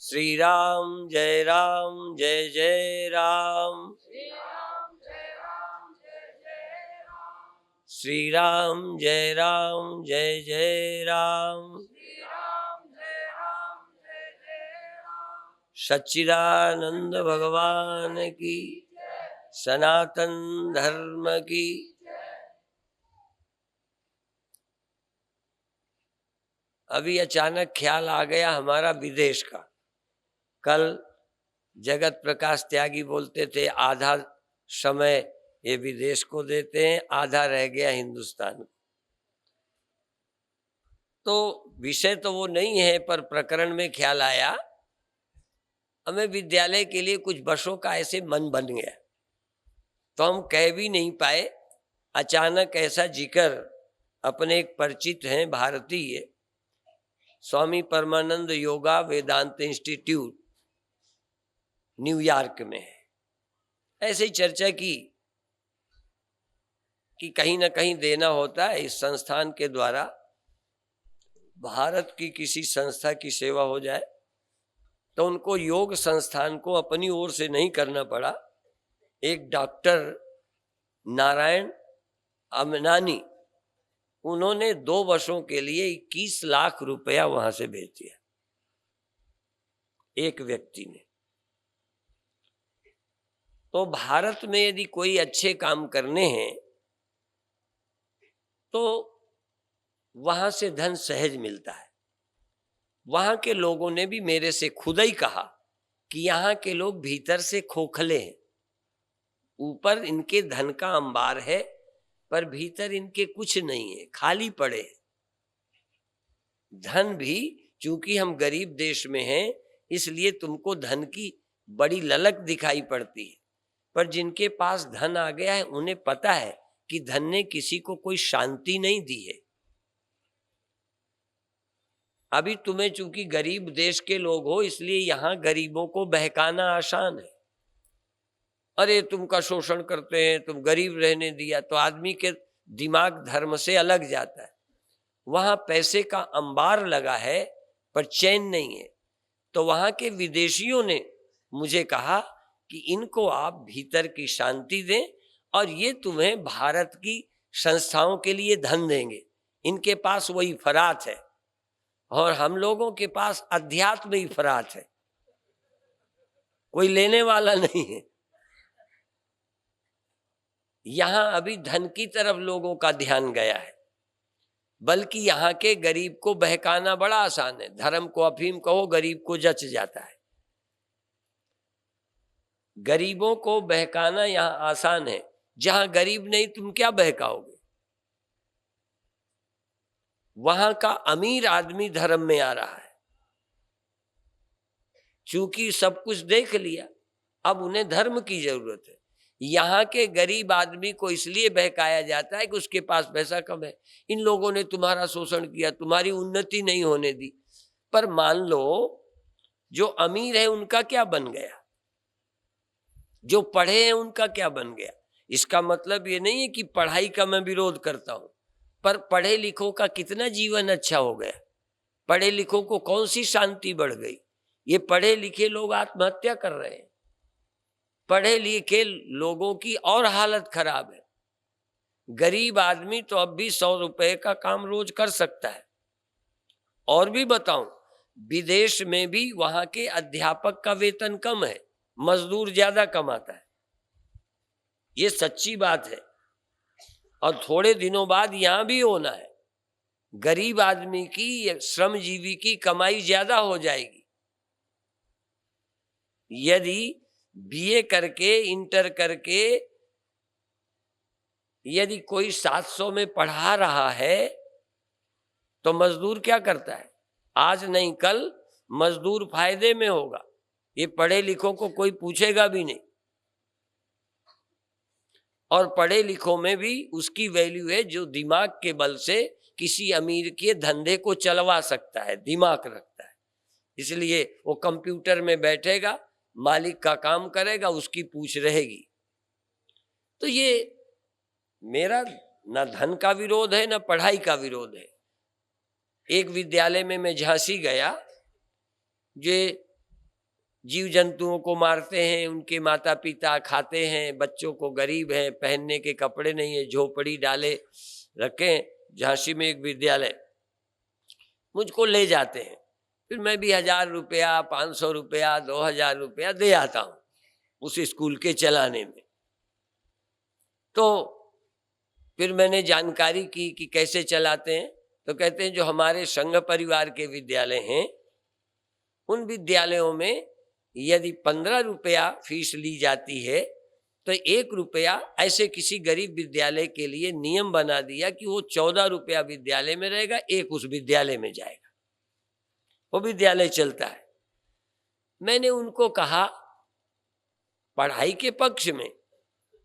श्री राम जय जय राम। श्री राम जय जय राम। सच्चिदानंद भगवान की, सनातन धर्म की। अभी अचानक ख्याल आ गया हमारा विदेश का। कल जगत प्रकाश त्यागी बोलते थे आधा समय ये विदेश को देते हैं, आधा रह गया हिंदुस्तान को। तो विषय तो वो नहीं है, पर प्रकरण में ख्याल आया, हमें विद्यालय के लिए कुछ वर्षों का ऐसे मन बन गया, तो हम कह भी नहीं पाए। अचानक ऐसा जिक्र, अपने एक परिचित हैं भारतीय, स्वामी परमानंद योगा वेदांत इंस्टीट्यूट न्यूयॉर्क में है, ऐसे ही चर्चा की कि कहीं ना कहीं देना होता है इस संस्थान के द्वारा, भारत की किसी संस्था की सेवा हो जाए। तो उनको योग संस्थान को अपनी ओर से नहीं करना पड़ा। एक डॉक्टर नारायण अमनानी, उन्होंने 2 वर्षों के लिए 21 लाख रुपया वहां से भेज दिया, एक व्यक्ति ने। तो भारत में यदि कोई अच्छे काम करने हैं तो वहां से धन सहज मिलता है। वहां के लोगों ने भी मेरे से खुद ही कहा कि यहाँ के लोग भीतर से खोखले हैं, ऊपर इनके धन का अंबार है पर भीतर इनके कुछ नहीं है, खाली पड़े हैं। धन भी, चूंकि हम गरीब देश में हैं, इसलिए तुमको धन की बड़ी ललक दिखाई पड़ती है, पर जिनके पास धन आ गया है उन्हें पता है कि धन ने किसी को कोई शांति नहीं दी है। अभी तुम्हें चूंकि गरीब देश के लोग हो, इसलिए यहां गरीबों को बहकाना आसान है। अरे तुमका शोषण करते हैं, तुम गरीब रहने दिया, तो आदमी के दिमाग धर्म से अलग जाता है। वहां पैसे का अंबार लगा है पर चैन नहीं है। तो वहां के विदेशियों ने मुझे कहा कि इनको आप भीतर की शांति दें और ये तुम्हें भारत की संस्थाओं के लिए धन देंगे। इनके पास वही फरात है और हम लोगों के पास अध्यात्म ही फरात है, कोई लेने वाला नहीं है। यहां अभी धन की तरफ लोगों का ध्यान गया है, बल्कि यहाँ के गरीब को बहकाना बड़ा आसान है। धर्म को अफीम कहो, गरीब को जच जाता है। गरीबों को बहकाना यहाँ आसान है, जहां गरीब नहीं तुम क्या बहकाओगे। वहां का अमीर आदमी धर्म में आ रहा है, चूंकि सब कुछ देख लिया, अब उन्हें धर्म की जरूरत है। यहाँ के गरीब आदमी को इसलिए बहकाया जाता है कि उसके पास पैसा कम है, इन लोगों ने तुम्हारा शोषण किया, तुम्हारी उन्नति नहीं होने दी। पर मान लो जो अमीर है उनका क्या बन गया, जो पढ़े हैं उनका क्या बन गया। इसका मतलब ये नहीं है कि पढ़ाई का मैं विरोध करता हूं, पर पढ़े लिखों का कितना जीवन अच्छा हो गया, पढ़े लिखों को कौन सी शांति बढ़ गई। ये पढ़े लिखे लोग आत्महत्या कर रहे हैं, पढ़े लिखे लोगों की और हालत खराब है। गरीब आदमी तो अब भी 100 रुपए का काम रोज कर सकता है। और भी बताऊं, विदेश में भी वहां के अध्यापक का वेतन कम है, मजदूर ज्यादा कमाता है। ये सच्ची बात है और थोड़े दिनों बाद यहां भी होना है। गरीब आदमी की, श्रमजीवी की कमाई ज्यादा हो जाएगी। यदि बीए करके, इंटर करके यदि कोई 700 में पढ़ा रहा है तो मजदूर क्या करता है, आज नहीं कल मजदूर फायदे में होगा। ये पढ़े लिखों को कोई पूछेगा भी नहीं। और पढ़े लिखों में भी उसकी वैल्यू है जो दिमाग के बल से किसी अमीर के धंधे को चलवा सकता है, दिमाग रखता है। इसलिए वो कंप्यूटर में बैठेगा, मालिक का काम करेगा, उसकी पूछ रहेगी। तो ये मेरा ना धन का विरोध है, ना पढ़ाई का विरोध है। एक विद्यालय में मैं झांसी गया, जो जीव जंतुओं को मारते हैं, उनके माता पिता खाते हैं, बच्चों को गरीब हैं, पहनने के कपड़े नहीं है, झोपड़ी डाले रखें। झांसी में एक विद्यालय, मुझको ले जाते हैं, फिर मैं भी 1000 रुपया, 500 रुपया, 2000 रुपया दे आता हूँ उस स्कूल के चलाने में। तो फिर मैंने जानकारी की कि कैसे चलाते हैं, तो कहते हैं जो हमारे संघ परिवार के विद्यालय हैं, उन विद्यालयों में यदि 15 रुपया फीस ली जाती है, तो 1 रुपया ऐसे किसी गरीब विद्यालय के लिए नियम बना दिया कि वो 14 रुपया विद्यालय में रहेगा, 1 उस विद्यालय में जाएगा, वो विद्यालय चलता है। मैंने उनको कहा पढ़ाई के पक्ष में,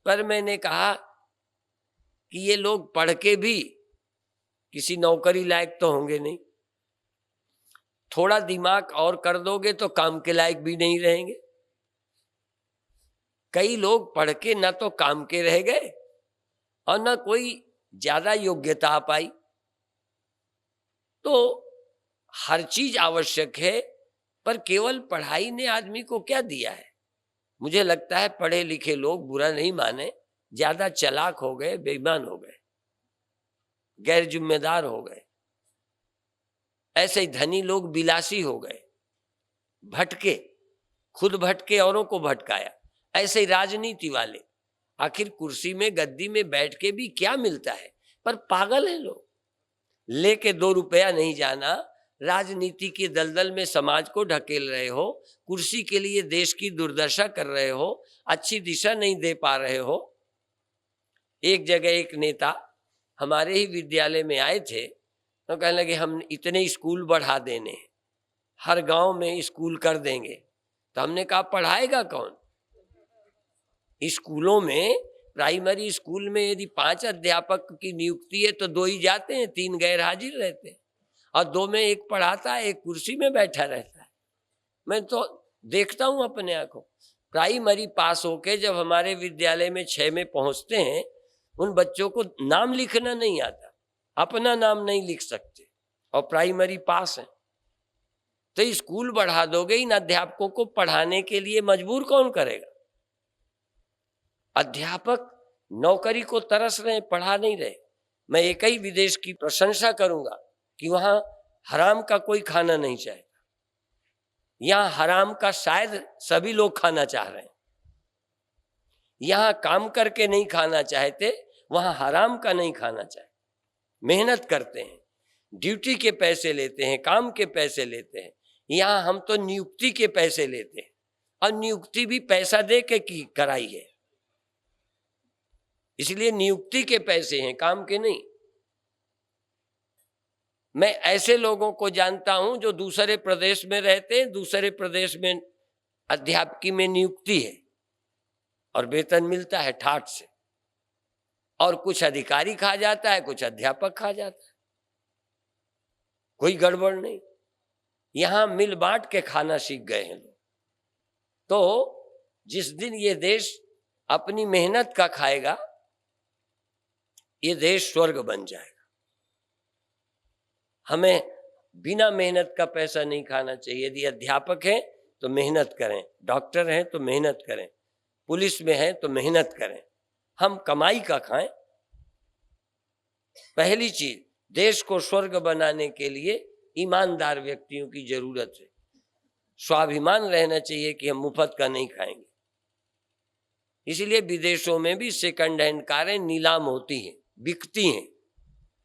पर मैंने कहा कि ये लोग पढ़ के भी किसी नौकरी लायक तो होंगे नहीं, थोड़ा दिमाग और कर दोगे तो काम के लायक भी नहीं रहेंगे। कई लोग पढ़ के ना तो काम के रह गए और ना कोई ज्यादा योग्यता आ पाई। तो हर चीज आवश्यक है, पर केवल पढ़ाई ने आदमी को क्या दिया है? मुझे लगता है पढ़े लिखे लोग, बुरा नहीं माने, ज्यादा चालाक हो गए, बेईमान हो गए, गैर जिम्मेदार हो गए। ऐसे ही धनी लोग बिलासी हो गए, भटके, खुद भटके, औरों को भटकाया। ऐसे ही राजनीति वाले, आखिर कुर्सी में गद्दी में बैठ के भी क्या मिलता है? पर पागल है लोग। लेके 2 रुपया नहीं जाना, राजनीति के दलदल में समाज को ढकेल रहे हो, कुर्सी के लिए देश की दुर्दशा कर रहे हो, अच्छी दिशा नहीं दे पा रहे हो। एक जगह एक नेता हमारे ही विद्यालय में आए थे, तो कहने लगे हम इतने स्कूल बढ़ा देने, हर गांव में स्कूल कर देंगे। तो हमने कहा पढ़ाएगा कौन? स्कूलों में, प्राइमरी स्कूल में यदि 5 अध्यापक की नियुक्ति है तो 2 ही जाते हैं, 3 गैर हाजिर रहते हैं, और 2 में 1 पढ़ाता है, 1 कुर्सी में बैठा रहता है। मैं तो देखता हूं अपने आंखों। प्राइमरी पास होके जब हमारे विद्यालय में 6 में पहुंचते हैं, उन बच्चों को नाम लिखना नहीं आता, अपना नाम नहीं लिख सकते, और प्राइमरी पास है। तो स्कूल बढ़ा दोगे, इन अध्यापकों को पढ़ाने के लिए मजबूर कौन करेगा? अध्यापक नौकरी को तरस रहे, पढ़ा नहीं रहे। मैं एक ही विदेश की प्रशंसा करूंगा कि वहां हराम का कोई खाना नहीं चाहेगा। यहां हराम का शायद सभी लोग खाना चाह रहे हैं। यहां काम करके नहीं खाना चाहते, वहां हराम का नहीं खाना चाहते। मेहनत करते हैं, ड्यूटी के पैसे लेते हैं, काम के पैसे लेते हैं। यहां हम तो नियुक्ति के पैसे लेते हैं, और नियुक्ति भी पैसा दे के की कराई है, इसलिए नियुक्ति के पैसे हैं, काम के नहीं। मैं ऐसे लोगों को जानता हूं जो दूसरे प्रदेश में रहते हैं, दूसरे प्रदेश में अध्यापकी में नियुक्ति है और वेतन मिलता है ठाट से, और कुछ अधिकारी खा जाता है, कुछ अध्यापक खा जाता है, कोई गड़बड़ नहीं। यहां मिल बांट के खाना सीख गए हैं लोग। तो जिस दिन ये देश अपनी मेहनत का खाएगा, ये देश स्वर्ग बन जाएगा। हमें बिना मेहनत का पैसा नहीं खाना चाहिए। यदि अध्यापक हैं तो मेहनत करें, डॉक्टर हैं तो मेहनत करें, पुलिस में हैं तो मेहनत करें, हम कमाई का खाएं। पहली चीज, देश को स्वर्ग बनाने के लिए ईमानदार व्यक्तियों की जरूरत है। स्वाभिमान रहना चाहिए कि हम मुफ्त का नहीं खाएंगे। इसलिए विदेशों में भी सेकंड हैंड कारें नीलाम होती हैं, बिकती हैं,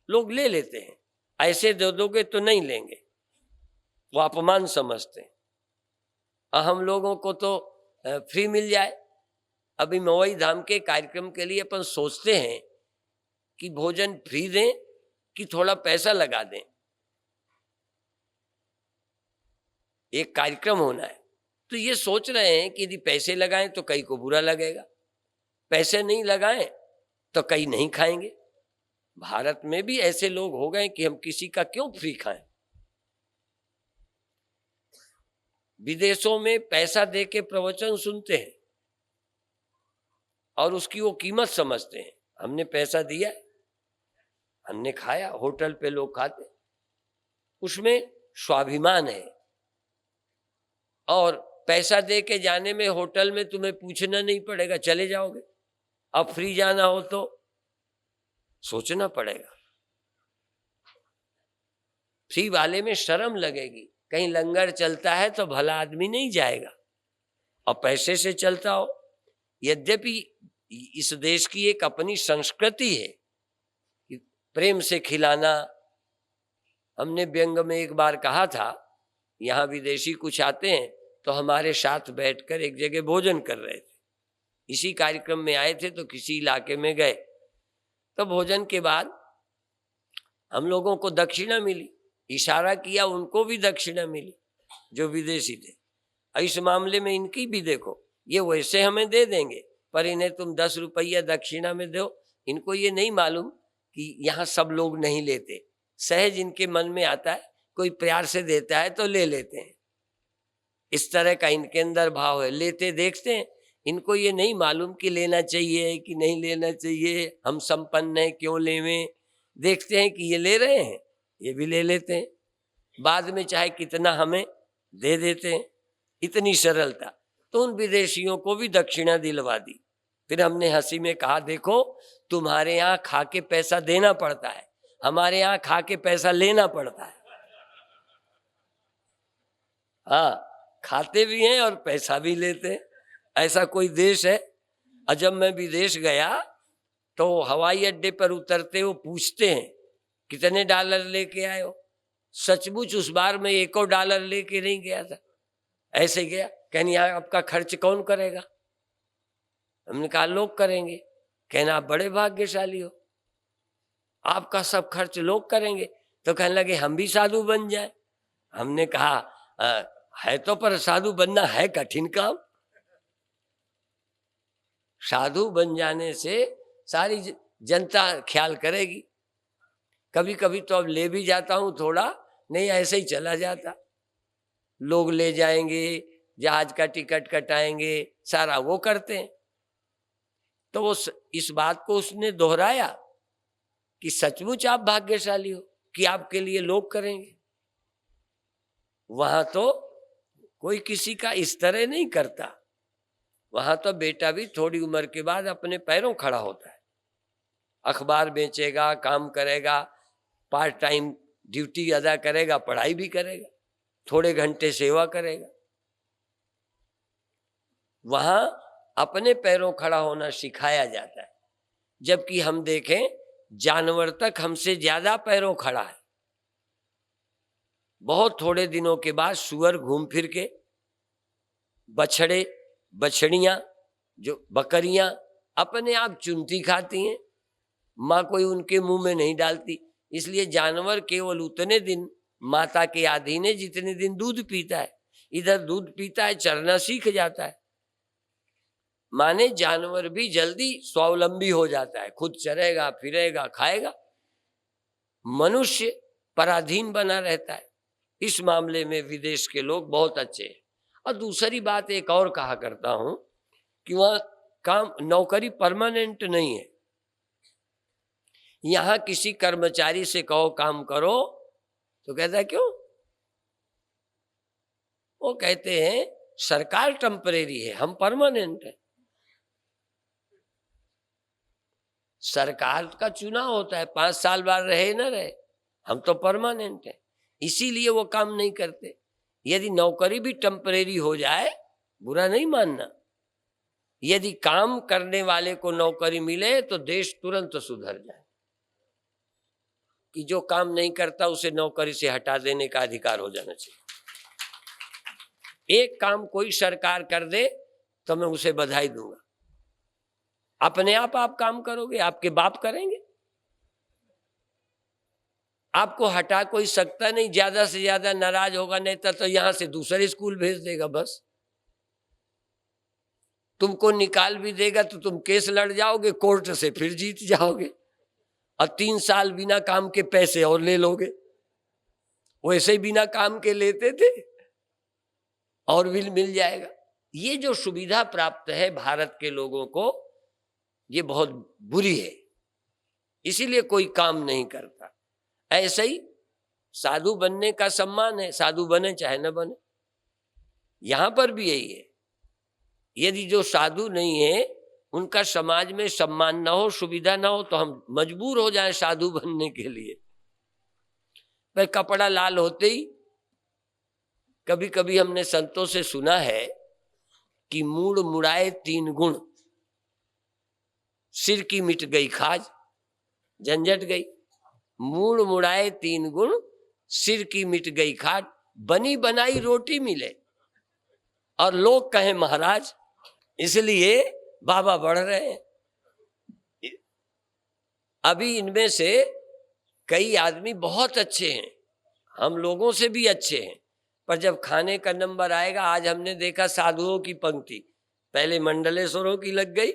लोग ले लेते हैं। ऐसे दे दोगे तो नहीं लेंगे, वो अपमान समझते हैं। हम लोगों को तो फ्री मिल जाए। अभी मवई धाम के कार्यक्रम के लिए अपन सोचते हैं कि भोजन फ्री दें कि थोड़ा पैसा लगा दें। एक कार्यक्रम होना है, तो ये सोच रहे हैं कि यदि पैसे लगाएं तो कई को बुरा लगेगा, पैसे नहीं लगाएं तो कई नहीं खाएंगे। भारत में भी ऐसे लोग हो गए कि हम किसी का क्यों फ्री खाएं। विदेशों में पैसा दे के प्रवचन सुनते हैं और उसकी वो कीमत समझते हैं। हमने पैसा दिया, हमने खाया, होटल पे लोग खाते, उसमें स्वाभिमान है। और पैसा दे के जाने में होटल में तुम्हें पूछना नहीं पड़ेगा, चले जाओगे। अब फ्री जाना हो तो सोचना पड़ेगा। फ्री वाले में शर्म लगेगी, कहीं लंगर चलता है तो भला आदमी नहीं जाएगा, और पैसे से चलता हो। यद्यपि इस देश की एक अपनी संस्कृति है कि प्रेम से खिलाना। हमने व्यंग में एक बार कहा था, यहाँ विदेशी कुछ आते हैं तो हमारे साथ बैठकर एक जगह भोजन कर रहे थे। इसी कार्यक्रम में आए थे तो किसी इलाके में गए, तो भोजन के बाद हम लोगों को दक्षिणा मिली, इशारा किया, उनको भी दक्षिणा मिली जो विदेशी थे। इस मामले में इनकी भी देखो, ये वैसे हमें दे देंगे पर इन्हें तुम 10 रुपया दक्षिणा में दो। इनको ये नहीं मालूम कि यहाँ सब लोग नहीं लेते, सहज इनके मन में आता है, कोई प्यार से देता है तो ले लेते हैं। इस तरह का इनके अंदर भाव है, लेते देखते हैं। इनको ये नहीं मालूम कि लेना चाहिए कि नहीं लेना चाहिए, हम संपन्न हैं क्यों लेवें। देखते हैं कि ये ले रहे हैं, ये भी ले लेते हैं, बाद में चाहे कितना हमें दे देते हैं। इतनी सरलता। तो उन विदेशियों को भी दक्षिणा दिलवा दी। फिर हमने हंसी में कहा, देखो तुम्हारे यहाँ खा के पैसा देना पड़ता है, हमारे यहाँ खा के पैसा लेना पड़ता है। हाँ, खाते भी हैं और पैसा भी लेते हैं, ऐसा कोई देश है। और जब मैं विदेश गया तो हवाई अड्डे पर उतरते हो पूछते हैं कितने डॉलर लेके आए हो। सचमुच उस बार मैं $1 लेके नहीं गया था, ऐसे गया। कहनी आपका खर्च कौन करेगा? हमने कहा लोग करेंगे। कहना आप बड़े भाग्यशाली हो, आपका सब खर्च लोग करेंगे। तो कहने लगे हम भी साधु बन जाए। हमने कहा है तो, पर साधु बनना है कठिन काम। साधु बन जाने से सारी जनता ख्याल करेगी। कभी कभी तो अब ले भी जाता हूं थोड़ा, नहीं ऐसे ही चला जाता। लोग ले जाएंगे, जहाज का टिकट कटाएंगे, सारा वो करते हैं। तो वो इस बात को उसने दोहराया कि सचमुच आप भाग्यशाली हो कि आपके लिए लोग करेंगे। वहां तो कोई किसी का इस तरह नहीं करता, वहां तो बेटा भी थोड़ी उम्र के बाद अपने पैरों खड़ा होता है। अखबार बेचेगा, काम करेगा, पार्ट टाइम ड्यूटी अदा करेगा, पढ़ाई भी करेगा, थोड़े घंटे सेवा करेगा। वहां अपने पैरों खड़ा होना सिखाया जाता है। जबकि हम देखें जानवर तक हमसे ज्यादा पैरों खड़ा है। बहुत थोड़े दिनों के बाद सुअर घूम फिर के, बछड़े बछड़ियां जो बकरियां अपने आप चुनती खाती हैं, माँ कोई उनके मुंह में नहीं डालती। इसलिए जानवर केवल उतने दिन माता के अधीन है जितने दिन दूध पीता है। इधर दूध पीता है, चरना सीख जाता है। माने जानवर भी जल्दी स्वावलंबी हो जाता है, खुद चरेगा, फिरेगा, खाएगा। मनुष्य पराधीन बना रहता है। इस मामले में विदेश के लोग बहुत अच्छे हैं। और दूसरी बात एक और कहा करता हूं कि वहां काम नौकरी परमानेंट नहीं है। यहां किसी कर्मचारी से कहो काम करो तो कहता है क्यों? वो कहते हैं सरकार टेम्परेरी है, हम परमानेंट है। सरकार का चुनाव होता है, 5 साल बाद रहे ना रहे, हम तो परमानेंट है। इसीलिए वो काम नहीं करते। यदि नौकरी भी टेम्परेरी हो जाए, बुरा नहीं मानना। यदि काम करने वाले को नौकरी मिले तो देश तुरंत सुधर जाए। कि जो काम नहीं करता उसे नौकरी से हटा देने का अधिकार हो जाना चाहिए। एक काम कोई सरकार कर दे तो मैं उसे बधाई दूंगा। अपने आप काम करोगे, आपके बाप करेंगे? आपको हटा कोई सकता नहीं, ज्यादा से ज्यादा नाराज होगा नेता तो यहां से दूसरे स्कूल भेज देगा बस। तुमको निकाल भी देगा तो तुम केस लड़ जाओगे, कोर्ट से फिर जीत जाओगे, और 3 साल बिना काम के पैसे और ले लोगे। वैसे ही बिना काम के लेते थे, और भी मिल जाएगा। ये जो सुविधा प्राप्त है भारत के लोगों को, ये बहुत बुरी है। इसीलिए कोई काम नहीं करता। ऐसे ही साधु बनने का सम्मान है, साधु बने चाहे न बने। यहां पर भी यही है। यदि जो साधु नहीं है उनका समाज में सम्मान ना हो, सुविधा ना हो, तो हम मजबूर हो जाएं साधु बनने के लिए। पर कपड़ा लाल होते ही, कभी कभी हमने संतों से सुना है कि मूड मुड़ाए 3 गुण, सिर की मिट गई खाज, झंझट गई। मूड मुड़ाए 3 गुण, सिर की मिट गई खाज, बनी बनाई रोटी मिले और लोग कहें महाराज। इसलिए बाबा बढ़ रहे हैं। अभी इनमें से कई आदमी बहुत अच्छे हैं, हम लोगों से भी अच्छे हैं, पर जब खाने का नंबर आएगा, आज हमने देखा साधुओं की पंक्ति, पहले मंडलेश्वरों की लग गई,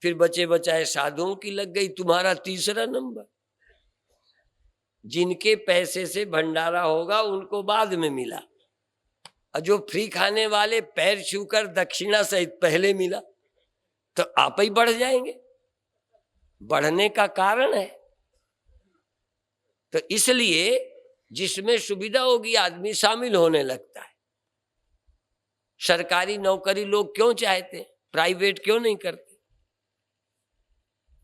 फिर बचे बचाए साधुओं की लग गई, तुम्हारा तीसरा नंबर। जिनके पैसे से भंडारा होगा उनको बाद में मिला, और जो फ्री खाने वाले पैर छूकर दक्षिणा सहित पहले मिला, तो आप ही बढ़ जाएंगे। बढ़ने का कारण है। तो इसलिए जिसमें सुविधा होगी आदमी शामिल होने लगता है। सरकारी नौकरी लोग क्यों चाहते हैं, प्राइवेट क्यों नहीं करते?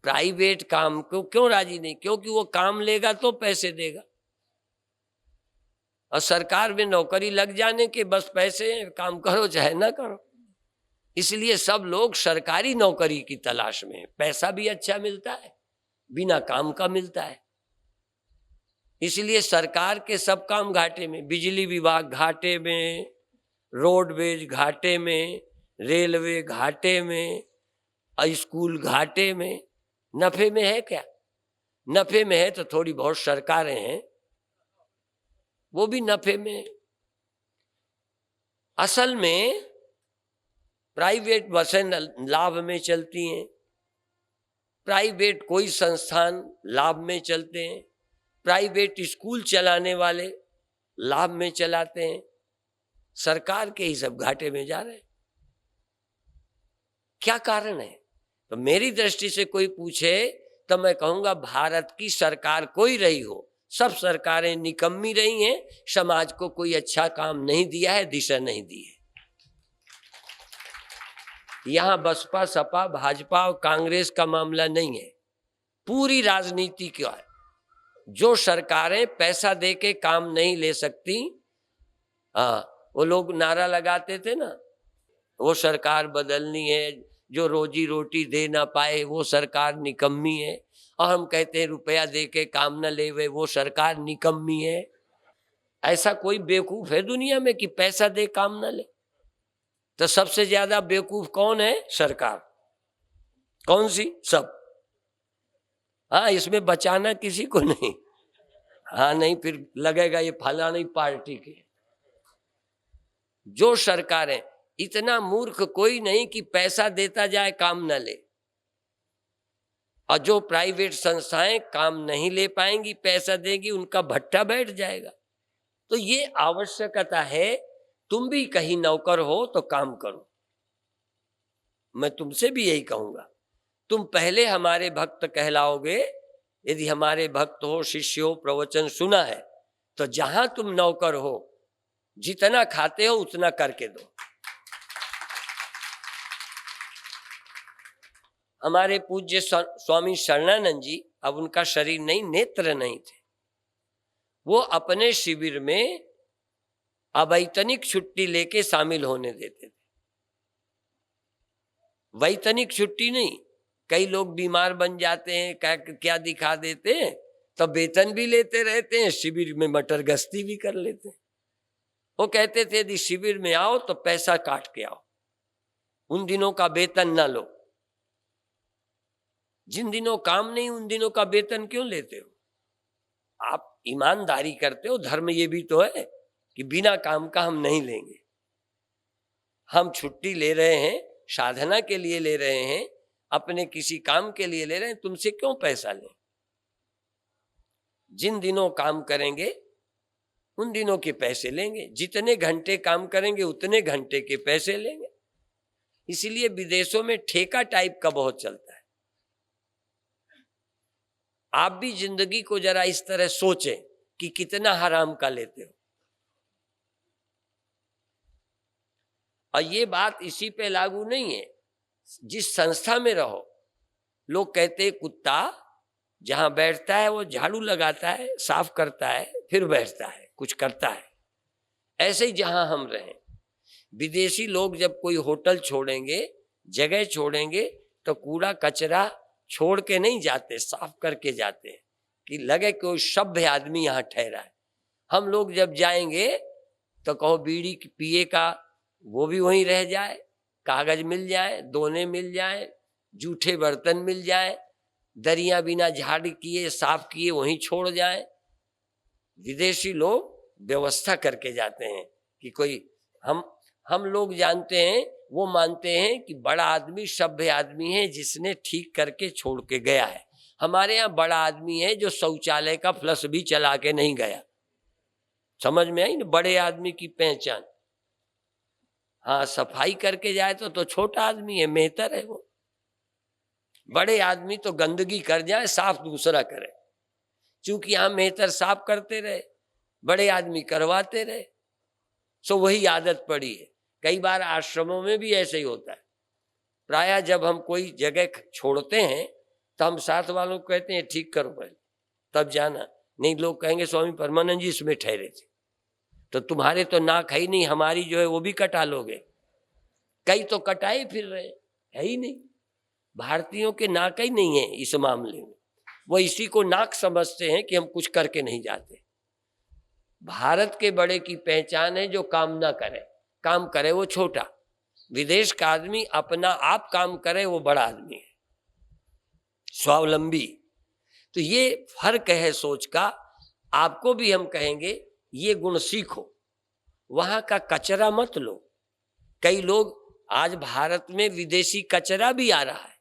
प्राइवेट काम को क्यों राजी नहीं? क्योंकि वो काम लेगा तो पैसे देगा, और सरकार में नौकरी लग जाने के बस पैसे हैं, काम करो चाहे ना करो। इसलिए सब लोग सरकारी नौकरी की तलाश में, पैसा भी अच्छा मिलता है, बिना काम का मिलता है। इसलिए सरकार के सब काम घाटे में, बिजली विभाग घाटे में, रोडवेज घाटे में, रेलवे घाटे में, स्कूल घाटे में। नफे में है क्या? नफे में है तो थोड़ी बहुत सरकारें हैं, वो भी नफे में। असल में प्राइवेट बसें लाभ में चलती हैं, प्राइवेट कोई संस्थान लाभ में चलते हैं, प्राइवेट स्कूल चलाने वाले लाभ में चलाते हैं, सरकार के ही सब घाटे में जा रहे हैं। क्या कारण है? तो मेरी दृष्टि से कोई पूछे तो मैं कहूंगा, भारत की सरकार कोई रही हो, सब सरकारें निकम्मी रही हैं, समाज को कोई अच्छा काम नहीं दिया है, दिशा नहीं दी है। यहां बसपा, सपा, भाजपा और कांग्रेस का मामला नहीं है, पूरी राजनीति क्या है। जो सरकारें पैसा दे के काम नहीं ले सकती, वो लोग नारा लगाते थे ना, वो सरकार बदलनी है, जो रोजी रोटी दे ना पाए वो सरकार निकम्मी है। और हम कहते हैं रुपया दे के काम न ले वो सरकार निकम्मी है। ऐसा कोई बेवकूफ है दुनिया में कि पैसा दे काम न ले? तो सबसे ज्यादा बेवकूफ कौन है? सरकार। कौन सी? सब। हाँ, इसमें बचाना किसी को नहीं। हाँ, नहीं फिर लगेगा ये फलानी पार्टी के। जो सरकारें, इतना मूर्ख कोई नहीं कि पैसा देता जाए काम न ले, और जो प्राइवेट संस्थाएं काम नहीं ले पाएंगी, पैसा देगी, उनका भट्टा बैठ जाएगा। तो ये आवश्यकता है, तुम भी कहीं नौकर हो तो काम करो। मैं तुमसे भी यही कहूंगा, तुम पहले हमारे भक्त कहलाओगे। यदि हमारे भक्त हो, शिष्य हो, प्रवचन सुना है, तो जहां तुम नौकर हो, जितना खाते हो उतना करके दो। हमारे पूज्य स्वामी शरणानंद जी, अब उनका शरीर नहीं, नेत्र नहीं थे, वो अपने शिविर में अवैतनिक छुट्टी लेके शामिल होने देते थे। वैतनिक छुट्टी नहीं, कई लोग बीमार बन जाते हैं, क्या दिखा देते हैं, तो वेतन भी लेते रहते हैं, शिविर में मटर गश्ती भी कर लेते हैं। वो कहते थे यदि शिविर में आओ तो पैसा काट के आओ, उन दिनों का वेतन ना लो। जिन दिनों काम नहीं उन दिनों का वेतन क्यों लेते हो? आप ईमानदारी करते हो, धर्म ये भी तो है कि बिना काम का हम नहीं लेंगे। हम छुट्टी ले रहे हैं, साधना के लिए ले रहे हैं, अपने किसी काम के लिए ले रहे हैं, तुमसे क्यों पैसा लें? जिन दिनों काम करेंगे उन दिनों के पैसे लेंगे, जितने घंटे काम करेंगे उतने घंटे के पैसे लेंगे। इसीलिए विदेशों में ठेका टाइप का बहुत चलता है। आप भी जिंदगी को जरा इस तरह सोचें कि कितना हराम का लेते हो। और ये बात इसी पे लागू नहीं है, जिस संस्था में रहो, लोग कहते हैं कुत्ता जहां बैठता है वो झाड़ू लगाता है, साफ करता है, फिर बैठता है, कुछ करता है। ऐसे ही जहां हम रहें, विदेशी लोग जब कोई होटल छोड़ेंगे, जगह छोड़ेंगे, तो कूड़ा कचरा छोड़ के नहीं जाते, साफ करके जाते हैं कि लगे कोई सभ्य आदमी यहाँ ठहरा है। हम लोग जब जाएंगे तो कहो बीड़ी पिए का वो भी वहीं रह जाए, कागज मिल जाए, दोने मिल जाए, जूठे बर्तन मिल जाए, दरिया बिना झाड़ किए साफ किए वहीं छोड़ जाए। विदेशी लोग व्यवस्था करके जाते हैं कि कोई हम लोग जानते हैं, वो मानते हैं कि बड़ा आदमी सभ्य आदमी है जिसने ठीक करके छोड़ के गया है। हमारे यहाँ बड़ा आदमी है जो शौचालय का फ्लश भी चला के नहीं गया। समझ में आई ना बड़े आदमी की पहचान। हाँ, सफाई करके जाए तो छोटा आदमी है, मेहतर है वो। बड़े आदमी तो गंदगी कर जाए, साफ दूसरा करे। चूंकि यहाँ मेहतर साफ करते रहे, बड़े आदमी करवाते रहे, सो वही आदत पड़ी है। कई बार आश्रमों में भी ऐसे ही होता है। प्रायः जब हम कोई जगह छोड़ते हैं तो हम साथ वालों को कहते हैं ठीक करो पहले, तब जाना। नहीं, लोग कहेंगे स्वामी परमानंद जी इसमें ठहरे थे, तो तुम्हारे तो नाक है ही नहीं, हमारी जो है वो भी कटा लोगे। कई तो कटाए फिर रहे, है ही नहीं। भारतीयों के नाक ही नहीं है इस मामले में। वो इसी को नाक समझते हैं कि हम कुछ करके नहीं जाते। भारत के बड़े की पहचान है जो काम ना करे, काम करे वो छोटा। विदेश का आदमी अपना आप काम करे वो बड़ा आदमी है, स्वावलंबी। तो ये फर्क है सोच का। आपको भी हम कहेंगे ये गुण सीखो, वहां का कचरा मत लो। कई लोग आज भारत में विदेशी कचरा भी आ रहा है,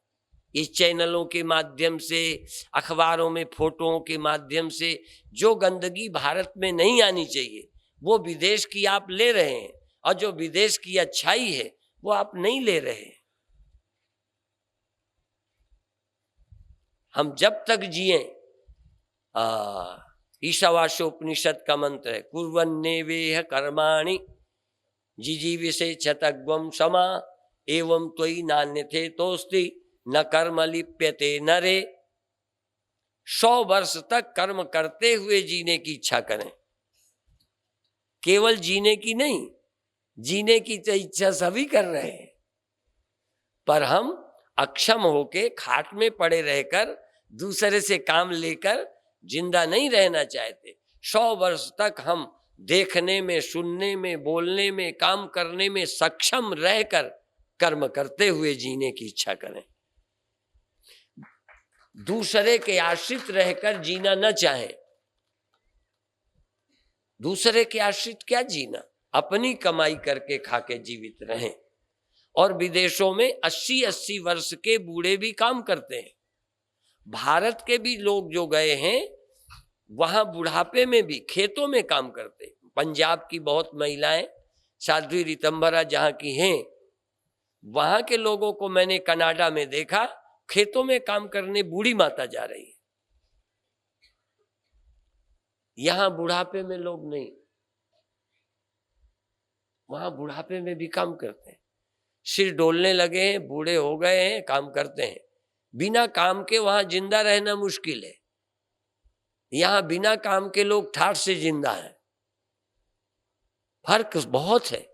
इस चैनलों के माध्यम से, अखबारों में फोटोओं के माध्यम से। जो गंदगी भारत में नहीं आनी चाहिए वो विदेश की आप ले रहे हैं, और जो विदेश की अच्छाई है वो आप नहीं ले रहे हैं। हम जब तक जिए, ईशावास्योपनिषद का मंत्र है, कुर्वन्नेवेह कर्माणि जिजीविषे चतग्वम समा एवं त्वयि नान्यथे तोस्ति न कर्म लिप्यते नरे। 100 वर्ष तक कर्म करते हुए जीने की इच्छा करें। केवल जीने की नहीं, जीने की तो इच्छा सभी कर रहे हैं, पर हम अक्षम होके खाट में पड़े रहकर दूसरे से काम लेकर जिंदा नहीं रहना चाहते। 100 वर्ष तक हम देखने में, सुनने में, बोलने में, काम करने में सक्षम रहकर कर्म करते हुए जीने की इच्छा करें। दूसरे के आश्रित रहकर जीना न चाहें। दूसरे के आश्रित क्या जीना, अपनी कमाई करके खाके जीवित रहें। और विदेशों में 80-80 वर्ष के बूढ़े भी काम करते हैं। भारत के भी लोग जो गए हैं वहां बुढ़ापे में भी खेतों में काम करते हैं। पंजाब की बहुत महिलाएं, साध्वी ऋतंभरा जहां की हैं, वहां के लोगों को मैंने कनाडा में देखा, खेतों में काम करने बूढ़ी माता जा रही है। यहां बुढ़ापे में लोग नहीं, वहां बुढ़ापे में भी काम करते हैं। सिर डोलने लगे हैं, बूढ़े हो गए हैं, काम करते हैं। बिना काम के वहां जिंदा रहना मुश्किल है। यहां बिना काम के लोग ठाठ से जिंदा हैं। फर्क बहुत है।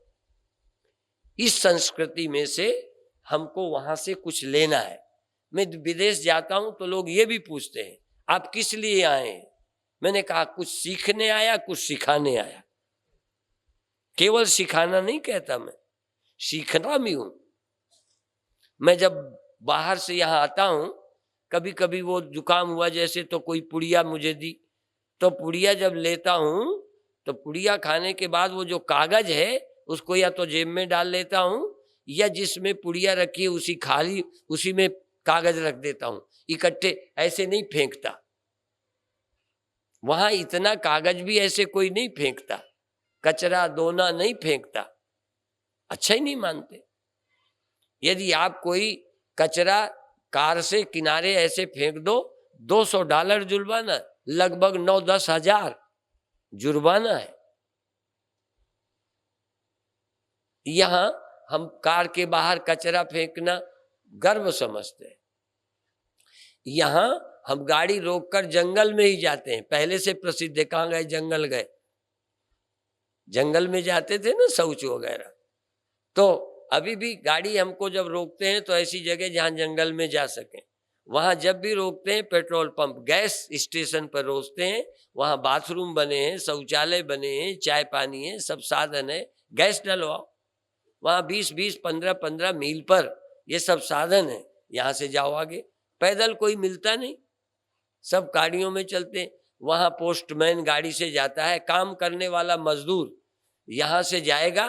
इस संस्कृति में से हमको वहां से कुछ लेना है। मैं विदेश जाता हूं तो लोग ये भी पूछते हैं आप किस लिए आए हैं। मैंने कहा कुछ सीखने आया, कुछ सिखाने आया। केवल सिखाना नहीं कहता, मैं सीखना भी हूं। मैं जब बाहर से यहाँ आता हूं, कभी कभी वो जुकाम हुआ जैसे, तो कोई पुड़िया मुझे दी, तो पुड़िया जब लेता हूं तो पुड़िया खाने के बाद वो जो कागज है उसको या तो जेब में डाल लेता हूं, या जिसमें पुड़िया रखी है उसी खाली उसी में कागज रख देता हूं। इकट्ठे ऐसे नहीं फेंकता। वहां इतना कागज भी ऐसे कोई नहीं फेंकता, कचरा दोना नहीं फेंकता, अच्छा ही नहीं मानते। यदि आप कोई कचरा कार से किनारे ऐसे फेंक दो, $200 जुर्माना, लगभग 9-10 हजार जुर्माना है। यहां हम कार के बाहर कचरा फेंकना गर्व समझते हैं। यहाँ हम गाड़ी रोककर जंगल में ही जाते हैं। पहले से प्रसिद्ध है, कहाँ गए? जंगल गए। जंगल में जाते थे ना शौच वगैरह। तो अभी भी गाड़ी हमको जब रोकते हैं तो ऐसी जगह जहाँ जंगल में जा सकें, वहां जब भी रोकते हैं पेट्रोल पंप, गैस स्टेशन पर रोकते हैं, वहां बाथरूम बने हैं, शौचालय बने हैं, चाय पानी है, सब साधन है, गैस डलवाओ। वहां 20-20, 15-15 मील पर ये सब साधन है। यहाँ से जाओ आगे, पैदल कोई मिलता नहीं, सब गाड़ियों में चलते हैं। वहां पोस्टमैन गाड़ी से जाता है, काम करने वाला मजदूर यहाँ से जाएगा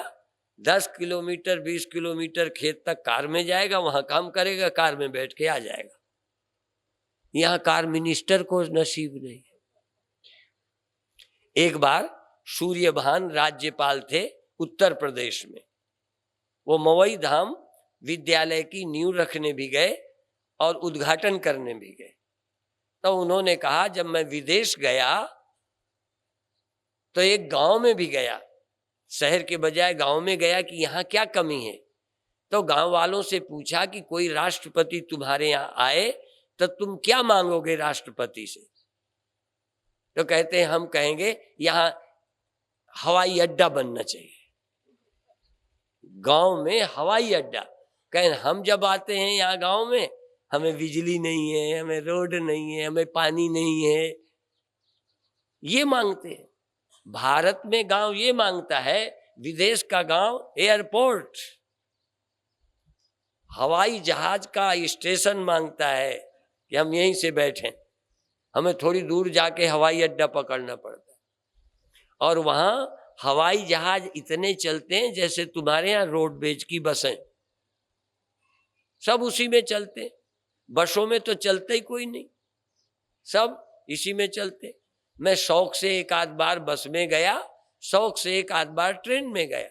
10 किलोमीटर 20 किलोमीटर खेत तक कार में जाएगा, वहां काम करेगा, कार में बैठ के आ जाएगा। यहाँ कार मिनिस्टर को नसीब नहीं है। एक बार सूर्यभान राज्यपाल थे उत्तर प्रदेश में, वो मवई धाम विद्यालय की नींव रखने भी गए और उद्घाटन करने भी गए। तो उन्होंने कहा, जब मैं विदेश गया तो एक गांव में भी गया, शहर के बजाय गांव में गया कि यहाँ क्या कमी है। तो गांव वालों से पूछा कि कोई राष्ट्रपति तुम्हारे यहाँ आए तो तुम क्या मांगोगे राष्ट्रपति से? तो कहते हैं, हम कहेंगे यहाँ हवाई अड्डा बनना चाहिए। गांव में हवाई अड्डा। कहें, हम जब आते हैं यहाँ गांव में, हमें बिजली नहीं है, हमें रोड नहीं है, हमें पानी नहीं है, ये मांगते हैं। भारत में गांव ये मांगता है, विदेश का गांव एयरपोर्ट, हवाई जहाज का स्टेशन मांगता है कि हम यहीं से बैठें। हमें थोड़ी दूर जाके हवाई अड्डा पकड़ना पड़ता है। और वहां हवाई जहाज इतने चलते हैं जैसे तुम्हारे यहाँ रोडवेज की बसें, सब उसी में चलते। बसों में तो चलते ही कोई नहीं, सब इसी में चलते। मैं शौक से एक आध बार बस में गया, शौक से एक आध बार ट्रेन में गया।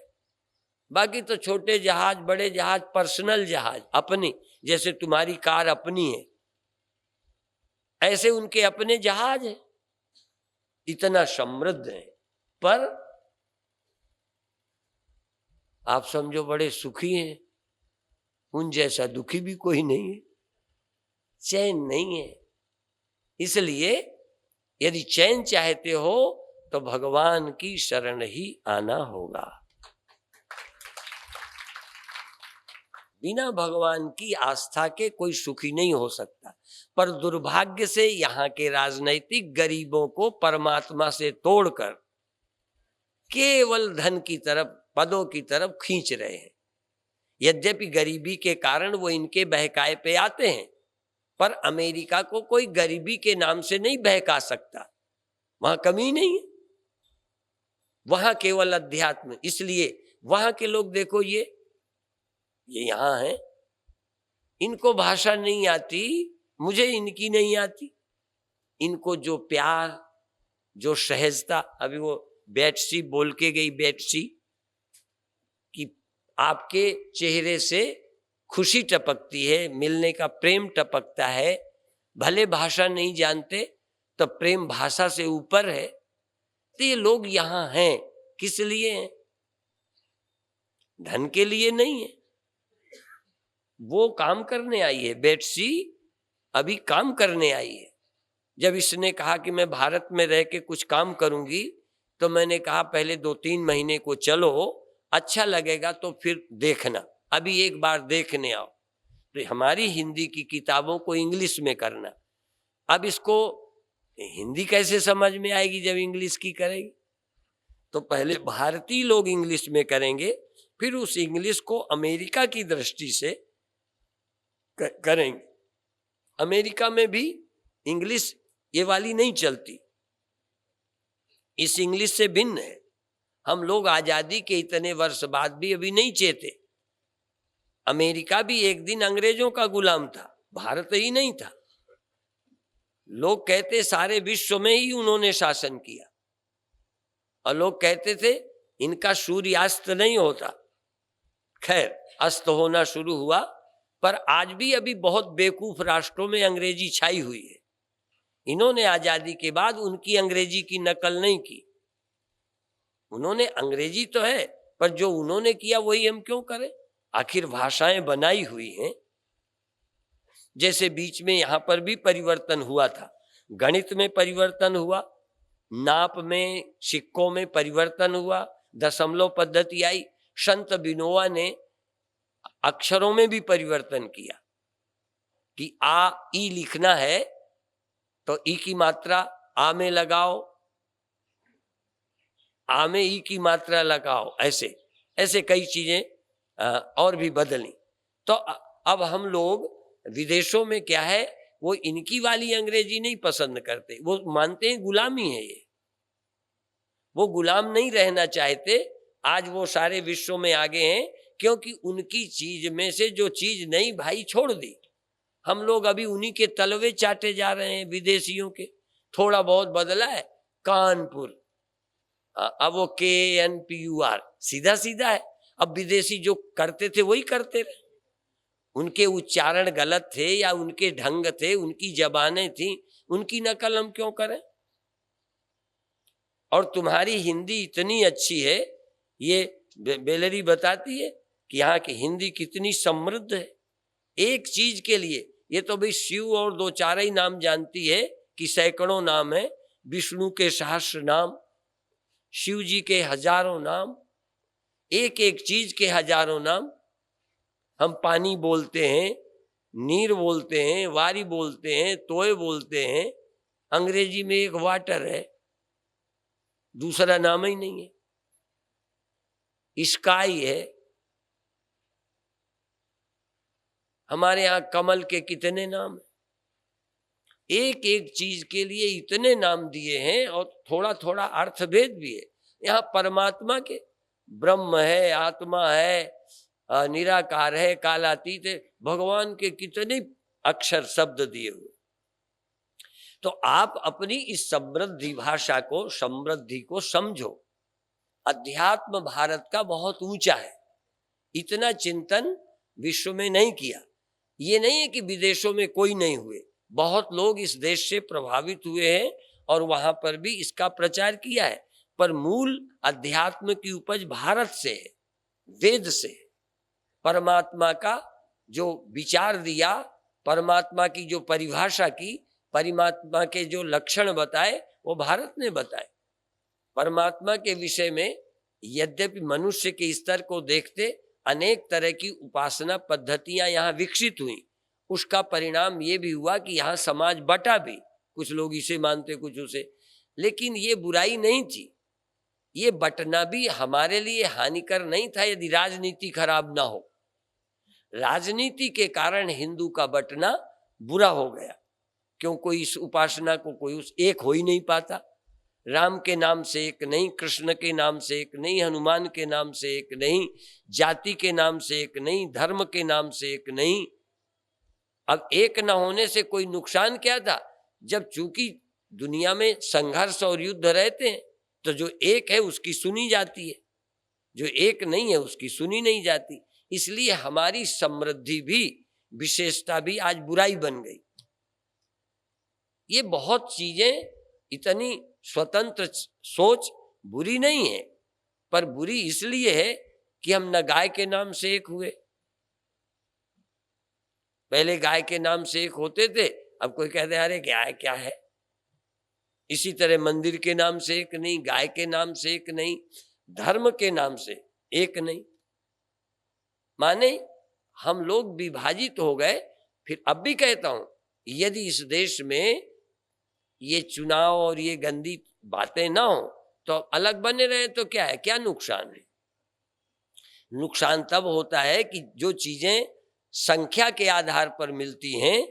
बाकी तो छोटे जहाज, बड़े जहाज, पर्सनल जहाज अपनी, जैसे तुम्हारी कार अपनी है, ऐसे उनके अपने जहाज हैं। इतना समृद्ध है, पर आप समझो बड़े सुखी हैं। उन जैसा दुखी भी कोई नहीं है, चैन नहीं है। इसलिए यदि चैन चाहते हो तो भगवान की शरण ही आना होगा। बिना भगवान की आस्था के कोई सुखी नहीं हो सकता। पर दुर्भाग्य से यहाँ के राजनैतिक गरीबों को परमात्मा से तोड़कर केवल धन की तरफ, पदों की तरफ खींच रहे हैं। यद्यपि गरीबी के कारण वो इनके बहकाए पे आते हैं, पर अमेरिका को कोई गरीबी के नाम से नहीं बहका सकता, वहां कमी नहीं है, वहां केवल अध्यात्म। इसलिए वहां के लोग देखो, ये यहां हैं, इनको भाषा नहीं आती, मुझे इनकी नहीं आती। इनको जो प्यार, जो सहजता, अभी वो बेटसी बोल के गई, बेटसी कि आपके चेहरे से खुशी टपकती है, मिलने का प्रेम टपकता है। भले भाषा नहीं जानते तो प्रेम भाषा से ऊपर है। तो ये लोग यहां हैं किस लिए हैं? धन के लिए नहीं है। वो काम करने आई है, बेटसी अभी काम करने आई है। जब इसने कहा कि मैं भारत में रह के कुछ काम करूंगी, तो मैंने कहा पहले 2-3 महीने को चलो, अच्छा लगेगा तो फिर देखना, अभी एक बार देखने आओ। तो हमारी हिंदी की किताबों को इंग्लिश में करना। अब इसको हिंदी कैसे समझ में आएगी जब इंग्लिश की करेगी? तो पहले भारतीय लोग इंग्लिश में करेंगे, फिर उस इंग्लिश को अमेरिका की दृष्टि से करेंगे। अमेरिका में भी इंग्लिश ये वाली नहीं चलती, इस इंग्लिश से भिन्न है। हम लोग आजादी के इतने वर्ष बाद भी अभी नहीं चेते। अमेरिका भी एक दिन अंग्रेजों का गुलाम था, भारत ही नहीं था। लोग कहते सारे विश्व में ही उन्होंने शासन किया, और लोग कहते थे इनका सूर्यास्त नहीं होता। खैर, अस्त होना शुरू हुआ, पर आज भी अभी बहुत बेवकूफ राष्ट्रों में अंग्रेजी छाई हुई है। इन्होंने आजादी के बाद उनकी अंग्रेजी की नकल नहीं की। उन्होंने अंग्रेजी तो है, पर जो उन्होंने किया वही हम क्यों करें? आखिर भाषाएं बनाई हुई हैं। जैसे बीच में यहां पर भी परिवर्तन हुआ था, गणित में परिवर्तन हुआ, नाप में, सिक्कों में परिवर्तन हुआ, दशमलव पद्धति आई। संत बिनोआ ने अक्षरों में भी परिवर्तन किया कि आ ई लिखना है तो ई की मात्रा आ में लगाओ, आ में ई की मात्रा लगाओ, ऐसे ऐसे कई चीजें और भी बदली। तो अब हम लोग विदेशों में क्या है, वो इनकी वाली अंग्रेजी नहीं पसंद करते, वो मानते हैं गुलामी है ये, वो गुलाम नहीं रहना चाहते। आज वो सारे विश्व में आगे हैं क्योंकि उनकी चीज में से जो चीज नहीं भाई छोड़ दी। हम लोग अभी उन्हीं के तलवे चाटे जा रहे हैं विदेशियों के। थोड़ा बहुत बदला है, कानपुर, अब वो KNPUR सीधा सीधा है। अब विदेशी जो करते थे वही करते रहे, उनके उच्चारण गलत थे या उनके ढंग थे, उनकी जबानें थी, उनकी नकल हम क्यों करें। और तुम्हारी हिंदी इतनी अच्छी है, ये बेलरी बताती है कि यहाँ की हिंदी कितनी समृद्ध है। एक चीज के लिए, ये तो भाई शिव और दो चार ही नाम जानती है कि सैकड़ों नाम है, विष्णु के सहस्र नाम, शिव जी के हजारों नाम, एक एक चीज के हजारों नाम। हम पानी बोलते हैं, नीर बोलते हैं, वारी बोलते हैं, तोय बोलते हैं, अंग्रेजी में एक वाटर है, दूसरा नाम ही नहीं है, स्काई है। हमारे यहाँ कमल के कितने नाम हैं, एक एक चीज के लिए इतने नाम दिए हैं और थोड़ा थोड़ा अर्थभेद भी है। यहाँ परमात्मा के ब्रह्म है, आत्मा है, निराकार है, कालातीत है, भगवान के कितने अक्षर शब्द दिए हुए। तो आप अपनी इस समृद्धि भाषा को, समृद्धि को समझो। अध्यात्म भारत का बहुत ऊंचा है, इतना चिंतन विश्व में नहीं किया। ये नहीं है कि विदेशों में कोई नहीं हुए, बहुत लोग इस देश से प्रभावित हुए हैं और वहां पर भी इसका प्रचार किया है, पर मूल अध्यात्म की उपज भारत से है, वेद से। परमात्मा का जो विचार दिया, परमात्मा की जो परिभाषा की, परमात्मा के जो लक्षण बताए, वो भारत ने बताए। परमात्मा के विषय में यद्यपि मनुष्य के स्तर को देखते अनेक तरह की उपासना पद्धतियां यहाँ विकसित हुई, उसका परिणाम ये भी हुआ कि यहाँ समाज बटा भी, कुछ लोग इसे मानते कुछ उसे। लेकिन ये बुराई नहीं थी, ये बटना भी हमारे लिए हानिकर नहीं था यदि राजनीति खराब ना हो। राजनीति के कारण हिंदू का बटना बुरा हो गया, क्यों कोई इस उपासना को कोई उस एक हो ही नहीं पाता। राम के नाम से एक नहीं, कृष्ण के नाम से एक नहीं, हनुमान के नाम से एक नहीं, जाति के नाम से एक नहीं, धर्म के नाम से एक नहीं। अब एक न होने से कोई नुकसान क्या था, जब चूंकि दुनिया में संघर्ष और युद्ध रहते हैं तो जो एक है उसकी सुनी जाती है, जो एक नहीं है उसकी सुनी नहीं जाती। इसलिए हमारी समृद्धि भी, विशेषता भी आज बुराई बन गई। ये बहुत चीजें, इतनी स्वतंत्र सोच बुरी नहीं है, पर बुरी इसलिए है कि हम न गाय के नाम से एक हुए। पहले गाय के नाम से एक होते थे, अब कोई कहते हैं अरे गाय क्या है। इसी तरह मंदिर के नाम से एक नहीं, गाय के नाम से एक नहीं, धर्म के नाम से एक नहीं। माने हम लोग विभाजित हो गए। फिर अब भी कहता हूं, यदि इस देश में ये चुनाव और ये गंदी बातें ना हो तो अलग बने रहे तो क्या है, क्या नुकसान है। नुकसान तब होता है कि जो चीजें संख्या के आधार पर मिलती हैं,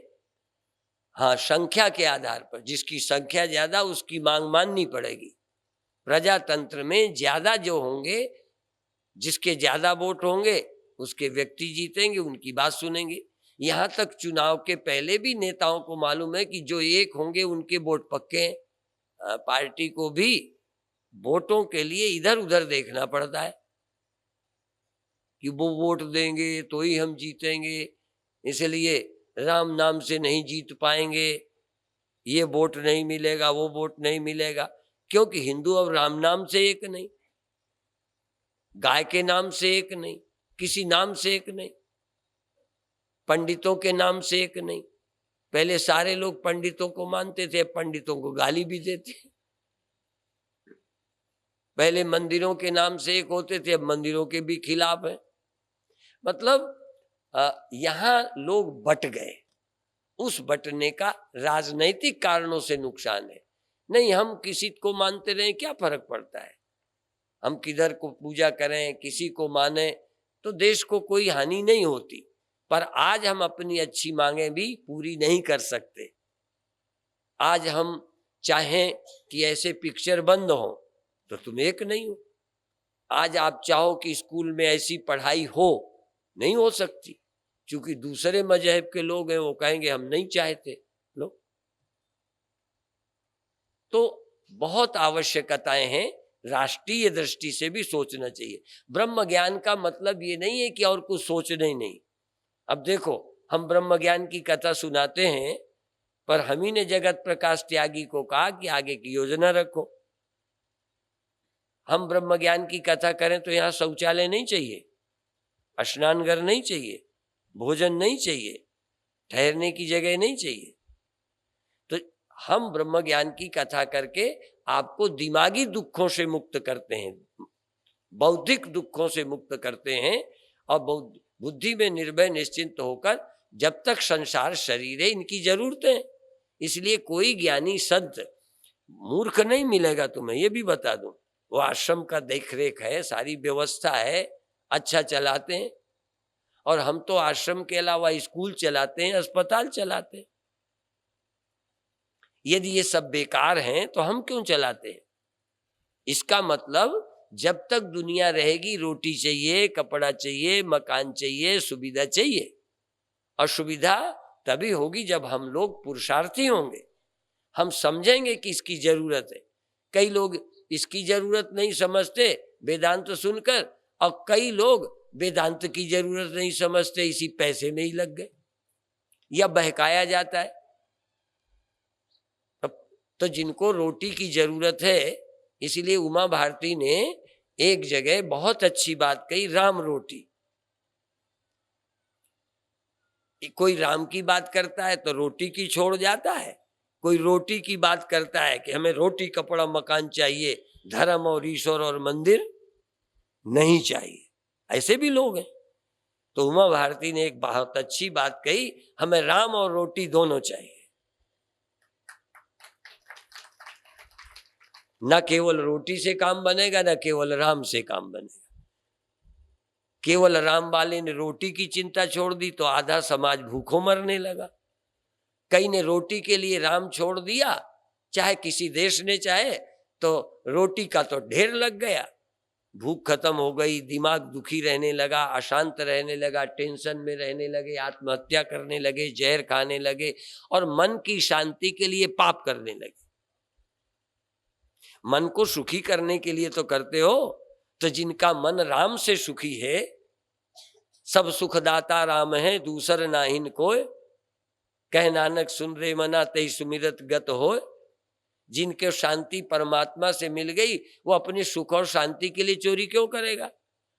हाँ संख्या के आधार पर, जिसकी संख्या ज्यादा उसकी मांग माननी पड़ेगी। प्रजातंत्र में ज्यादा जो होंगे, जिसके ज्यादा वोट होंगे उसके व्यक्ति जीतेंगे, उनकी बात सुनेंगे। यहाँ तक चुनाव के पहले भी नेताओं को मालूम है कि जो एक होंगे उनके वोट पक्के हैं। पार्टी को भी वोटों के लिए इधर उधर देखना पड़ता है कि वो वोट देंगे तो ही हम जीतेंगे, इसलिए राम नाम से नहीं जीत पाएंगे, ये वोट नहीं मिलेगा, वो वोट नहीं मिलेगा। क्योंकि हिंदू अब राम नाम से एक नहीं, गाय के नाम से एक नहीं, किसी नाम से एक नहीं, पंडितों के नाम से एक नहीं। पहले सारे लोग पंडितों को मानते थे, पंडितों को गाली भी देते। पहले मंदिरों के नाम से एक होते थे, अब मंदिरों के भी खिलाफ है। मतलब यहाँ लोग बट गए। उस बटने का राजनैतिक कारणों से नुकसान है। नहीं, हम किसी को मानते रहे, क्या फर्क पड़ता है, हम किधर को पूजा करें, किसी को माने, तो देश को कोई हानि नहीं होती। पर आज हम अपनी अच्छी मांगे भी पूरी नहीं कर सकते। आज हम चाहें कि ऐसे पिक्चर बंद हो तो तुम एक नहीं हो। आज आप चाहो कि स्कूल में ऐसी पढ़ाई हो, नहीं हो सकती, क्योंकि दूसरे मजहब के लोग हैं, वो कहेंगे हम नहीं चाहते। लो, तो बहुत आवश्यकताएं हैं, राष्ट्रीय दृष्टि से भी सोचना चाहिए। ब्रह्म ज्ञान का मतलब ये नहीं है कि और कुछ सोचना ही नहीं। अब देखो, हम ब्रह्म ज्ञान की कथा सुनाते हैं, पर हम ही ने जगत प्रकाश त्यागी को कहा कि आगे की योजना रखो। हम ब्रह्म ज्ञान की कथा करें तो यहाँ शौचालय नहीं चाहिए, स्नान घर नहीं चाहिए, भोजन नहीं चाहिए, ठहरने की जगह नहीं चाहिए। तो हम ब्रह्म ज्ञान की कथा करके आपको दिमागी दुखों से मुक्त करते हैं, बौद्धिक दुखों से मुक्त करते हैं, और बुद्धि में निर्भय निश्चिंत होकर, जब तक संसार शरीर है इनकी जरूरत है। इसलिए कोई ज्ञानी संत मूर्ख नहीं मिलेगा तुम्हें, ये भी बता दूं। वो आश्रम का देख रेख है, सारी व्यवस्था है, अच्छा चलाते हैं। और हम तो आश्रम के अलावा स्कूल चलाते हैं, अस्पताल चलाते हैं। यदि ये सब बेकार हैं तो हम क्यों चलाते हैं? इसका मतलब जब तक दुनिया रहेगी, रोटी चाहिए, कपड़ा चाहिए, मकान चाहिए, सुविधा चाहिए। और सुविधा तभी होगी जब हम लोग पुरुषार्थी होंगे, हम समझेंगे कि इसकी जरूरत है। कई लोग इसकी जरूरत नहीं समझते वेदांत सुनकर, और कई लोग वेदांत की जरूरत नहीं समझते, इसी पैसे में ही लग गए, या बहकाया जाता है। तो जिनको रोटी की जरूरत है, इसीलिए उमा भारती ने एक जगह बहुत अच्छी बात कही, राम रोटी। कोई राम की बात करता है तो रोटी की छोड़ जाता है, कोई रोटी की बात करता है कि हमें रोटी, कपड़ा, मकान चाहिए, धर्म और ईश्वर और मंदिर नहीं चाहिए। ऐसे भी लोग हैं। तो उमा भारती ने एक बहुत अच्छी बात कही, हमें राम और रोटी दोनों चाहिए। न केवल रोटी से काम बनेगा, न केवल राम से काम बनेगा। केवल राम वाले ने रोटी की चिंता छोड़ दी तो आधा समाज भूखों मरने लगा। कई ने रोटी के लिए राम छोड़ दिया, चाहे किसी देश ने चाहे, तो रोटी का तो ढेर लग गया, भूख खत्म हो गई, दिमाग दुखी रहने लगा, अशांत रहने लगा, टेंशन में रहने लगे, आत्महत्या करने लगे, जहर खाने लगे, और मन की शांति के लिए पाप करने लगे। मन को सुखी करने के लिए तो करते हो, तो जिनका मन राम से सुखी है, सब सुखदाता राम है, दूसर नाहिन कोय, कह नानक सुन रे मना तेहि सुमिरत गत होय। जिनके शांति परमात्मा से मिल गई, वो अपने सुख और शांति के लिए चोरी क्यों करेगा?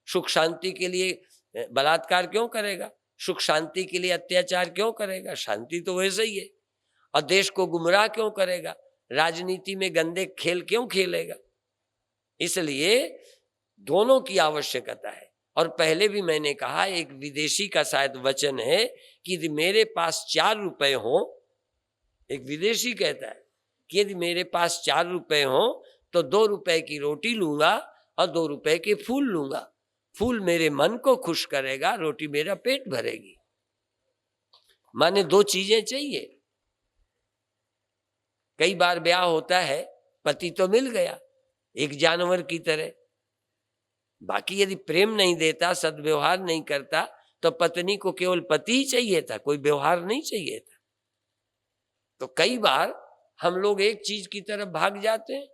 सुख शांति के लिए बलात्कार क्यों करेगा? सुख शांति के लिए अत्याचार क्यों करेगा? शांति तो वैसे ही है। और देश को गुमराह क्यों करेगा? राजनीति में गंदे खेल क्यों खेलेगा? इसलिए दोनों की आवश्यकता है। और पहले भी मैंने कहा, एक विदेशी का शायद वचन है कि यदि मेरे पास 4 रुपए हो, एक विदेशी कहता है कि यदि मेरे पास 4 रुपए हो तो 2 रुपए की रोटी लूंगा और 2 रुपए के फूल लूंगा। फूल मेरे मन को खुश करेगा, रोटी मेरा पेट भरेगी। माने 2 चीजें चाहिए। कई बार ब्याह होता है, पति तो मिल गया एक जानवर की तरह, बाकी यदि प्रेम नहीं देता, सद्व्यवहार नहीं करता, तो पत्नी को केवल पति ही चाहिए था, कोई व्यवहार नहीं चाहिए था। तो कई बार हम लोग एक चीज की तरफ भाग जाते हैं।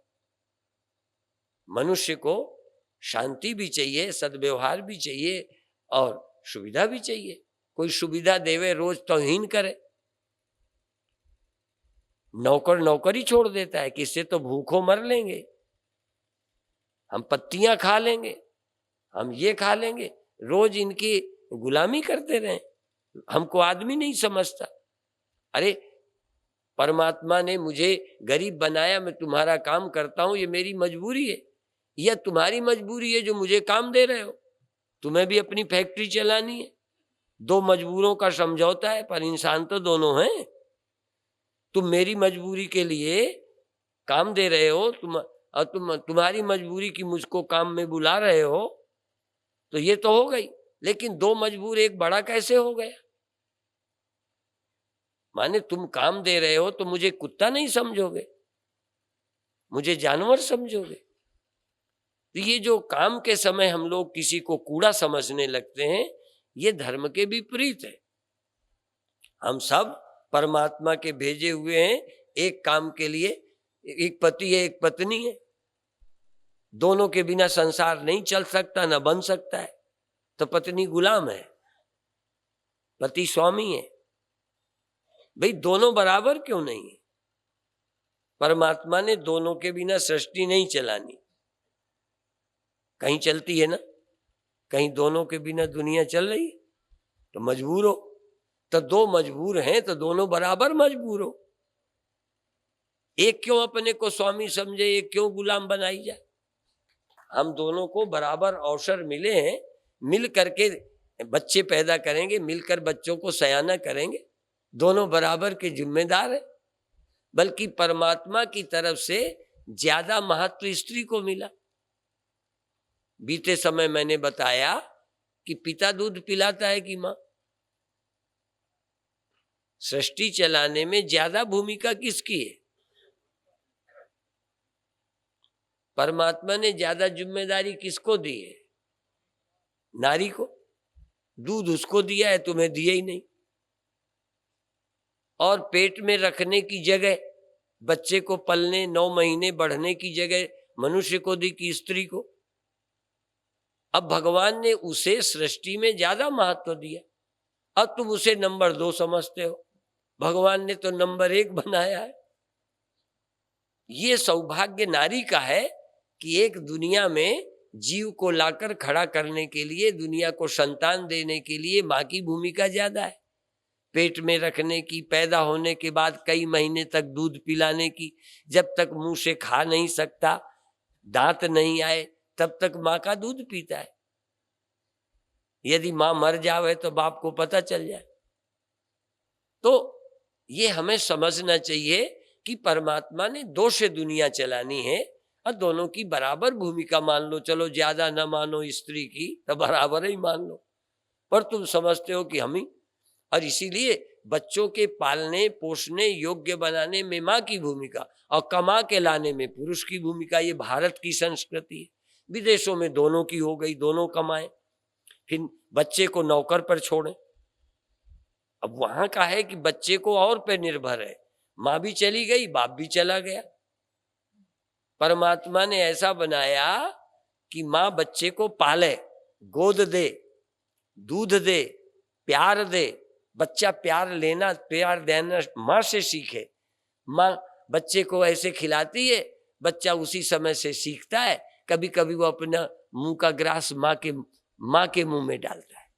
मनुष्य को शांति भी चाहिए, सद्व्यवहार भी चाहिए, और सुविधा भी चाहिए। कोई सुविधा देवे रोज तौहीन करे, नौकर नौकरी छोड़ देता है कि इससे तो भूखों मर लेंगे, हम पत्तियां खा लेंगे, हम ये खा लेंगे, रोज इनकी गुलामी करते रहे, हमको आदमी नहीं समझता। अरे परमात्मा ने मुझे गरीब बनाया, मैं तुम्हारा काम करता हूं, ये मेरी मजबूरी है या तुम्हारी मजबूरी है जो मुझे काम दे रहे हो? तुम्हें भी अपनी फैक्ट्री चलानी है, दो मजबूरों का समझौता है, पर इंसान तो दोनों हैं। तुम मेरी मजबूरी के लिए काम दे रहे हो, तुम्हारी मजबूरी की मुझको काम में बुला रहे हो, तो ये तो हो गई। लेकिन दो मजबूर एक बड़ा कैसे हो गया? माने तुम काम दे रहे हो तो मुझे कुत्ता नहीं समझोगे, मुझे जानवर समझोगे? तो ये जो काम के समय हम लोग किसी को कूड़ा समझने लगते हैं, ये धर्म के विपरीत है। हम सब परमात्मा के भेजे हुए हैं एक काम के लिए। एक पति है, एक पत्नी है, दोनों के बिना संसार नहीं चल सकता, ना बन सकता है। तो पत्नी गुलाम है, पति स्वामी है। भाई दोनों बराबर क्यों नहीं है? परमात्मा ने दोनों के बिना सृष्टि नहीं चलानी। कहीं चलती है ना, कहीं दोनों के बिना दुनिया चल रही है, तो मजबूर हो। तो दो मजबूर हैं तो दोनों बराबर मजबूर हो। एक क्यों अपने को स्वामी समझे, एक क्यों गुलाम बनाई जाए? हम दोनों को बराबर अवसर मिले हैं, मिल करके बच्चे पैदा करेंगे, मिलकर बच्चों को सयाना करेंगे, दोनों बराबर के जिम्मेदार हैं। बल्कि परमात्मा की तरफ से ज्यादा महत्व स्त्री को मिला। बीते समय मैंने बताया कि पिता दूध पिलाता है कि मां? सृष्टि चलाने में ज्यादा भूमिका किसकी है? परमात्मा ने ज्यादा जिम्मेदारी किसको दी है? नारी को। दूध उसको दिया है, तुम्हें दिया ही नहीं। और पेट में रखने की जगह, बच्चे को पलने 9 महीने बढ़ने की जगह मनुष्य को दी कि स्त्री को? अब भगवान ने उसे सृष्टि में ज्यादा महत्व दिया, अब तुम उसे नंबर 2 समझते हो। भगवान ने तो नंबर 1 बनाया है। ये सौभाग्य नारी का है कि एक दुनिया में जीव को लाकर खड़ा करने के लिए, दुनिया को संतान देने के लिए मां की भूमिका ज्यादा है। पेट में रखने की, पैदा होने के बाद कई महीने तक दूध पिलाने की, जब तक मुंह से खा नहीं सकता, दांत नहीं आए, तब तक मां का दूध पीता है। यदि मां मर जावे तो बाप को पता चल जाए। तो ये हमें समझना चाहिए कि परमात्मा ने 2 से दुनिया चलानी है और दोनों की बराबर भूमिका मान लो। चलो ज्यादा न मानो स्त्री की, तो बराबर ही मान लो। पर तुम समझते हो कि हम ही, और इसीलिए बच्चों के पालने पोषने योग्य बनाने में मां की भूमिका और कमा के लाने में पुरुष की भूमिका। ये भारत की संस्कृति है। विदेशों में दोनों की हो गई, दोनों कमाए, फिर बच्चे को नौकर पर छोड़े। अब वहां का है कि बच्चे को और पे निर्भर है, मां भी चली गई, बाप भी चला गया। परमात्मा ने ऐसा बनाया कि मां बच्चे को पाले, गोद दे, दूध दे, प्यार दे। बच्चा प्यार लेना, प्यार देना मां से सीखे। मां बच्चे को ऐसे खिलाती है, बच्चा उसी समय से सीखता है। कभी कभी वो अपना मुंह का ग्रास मां के मुंह में डालता है।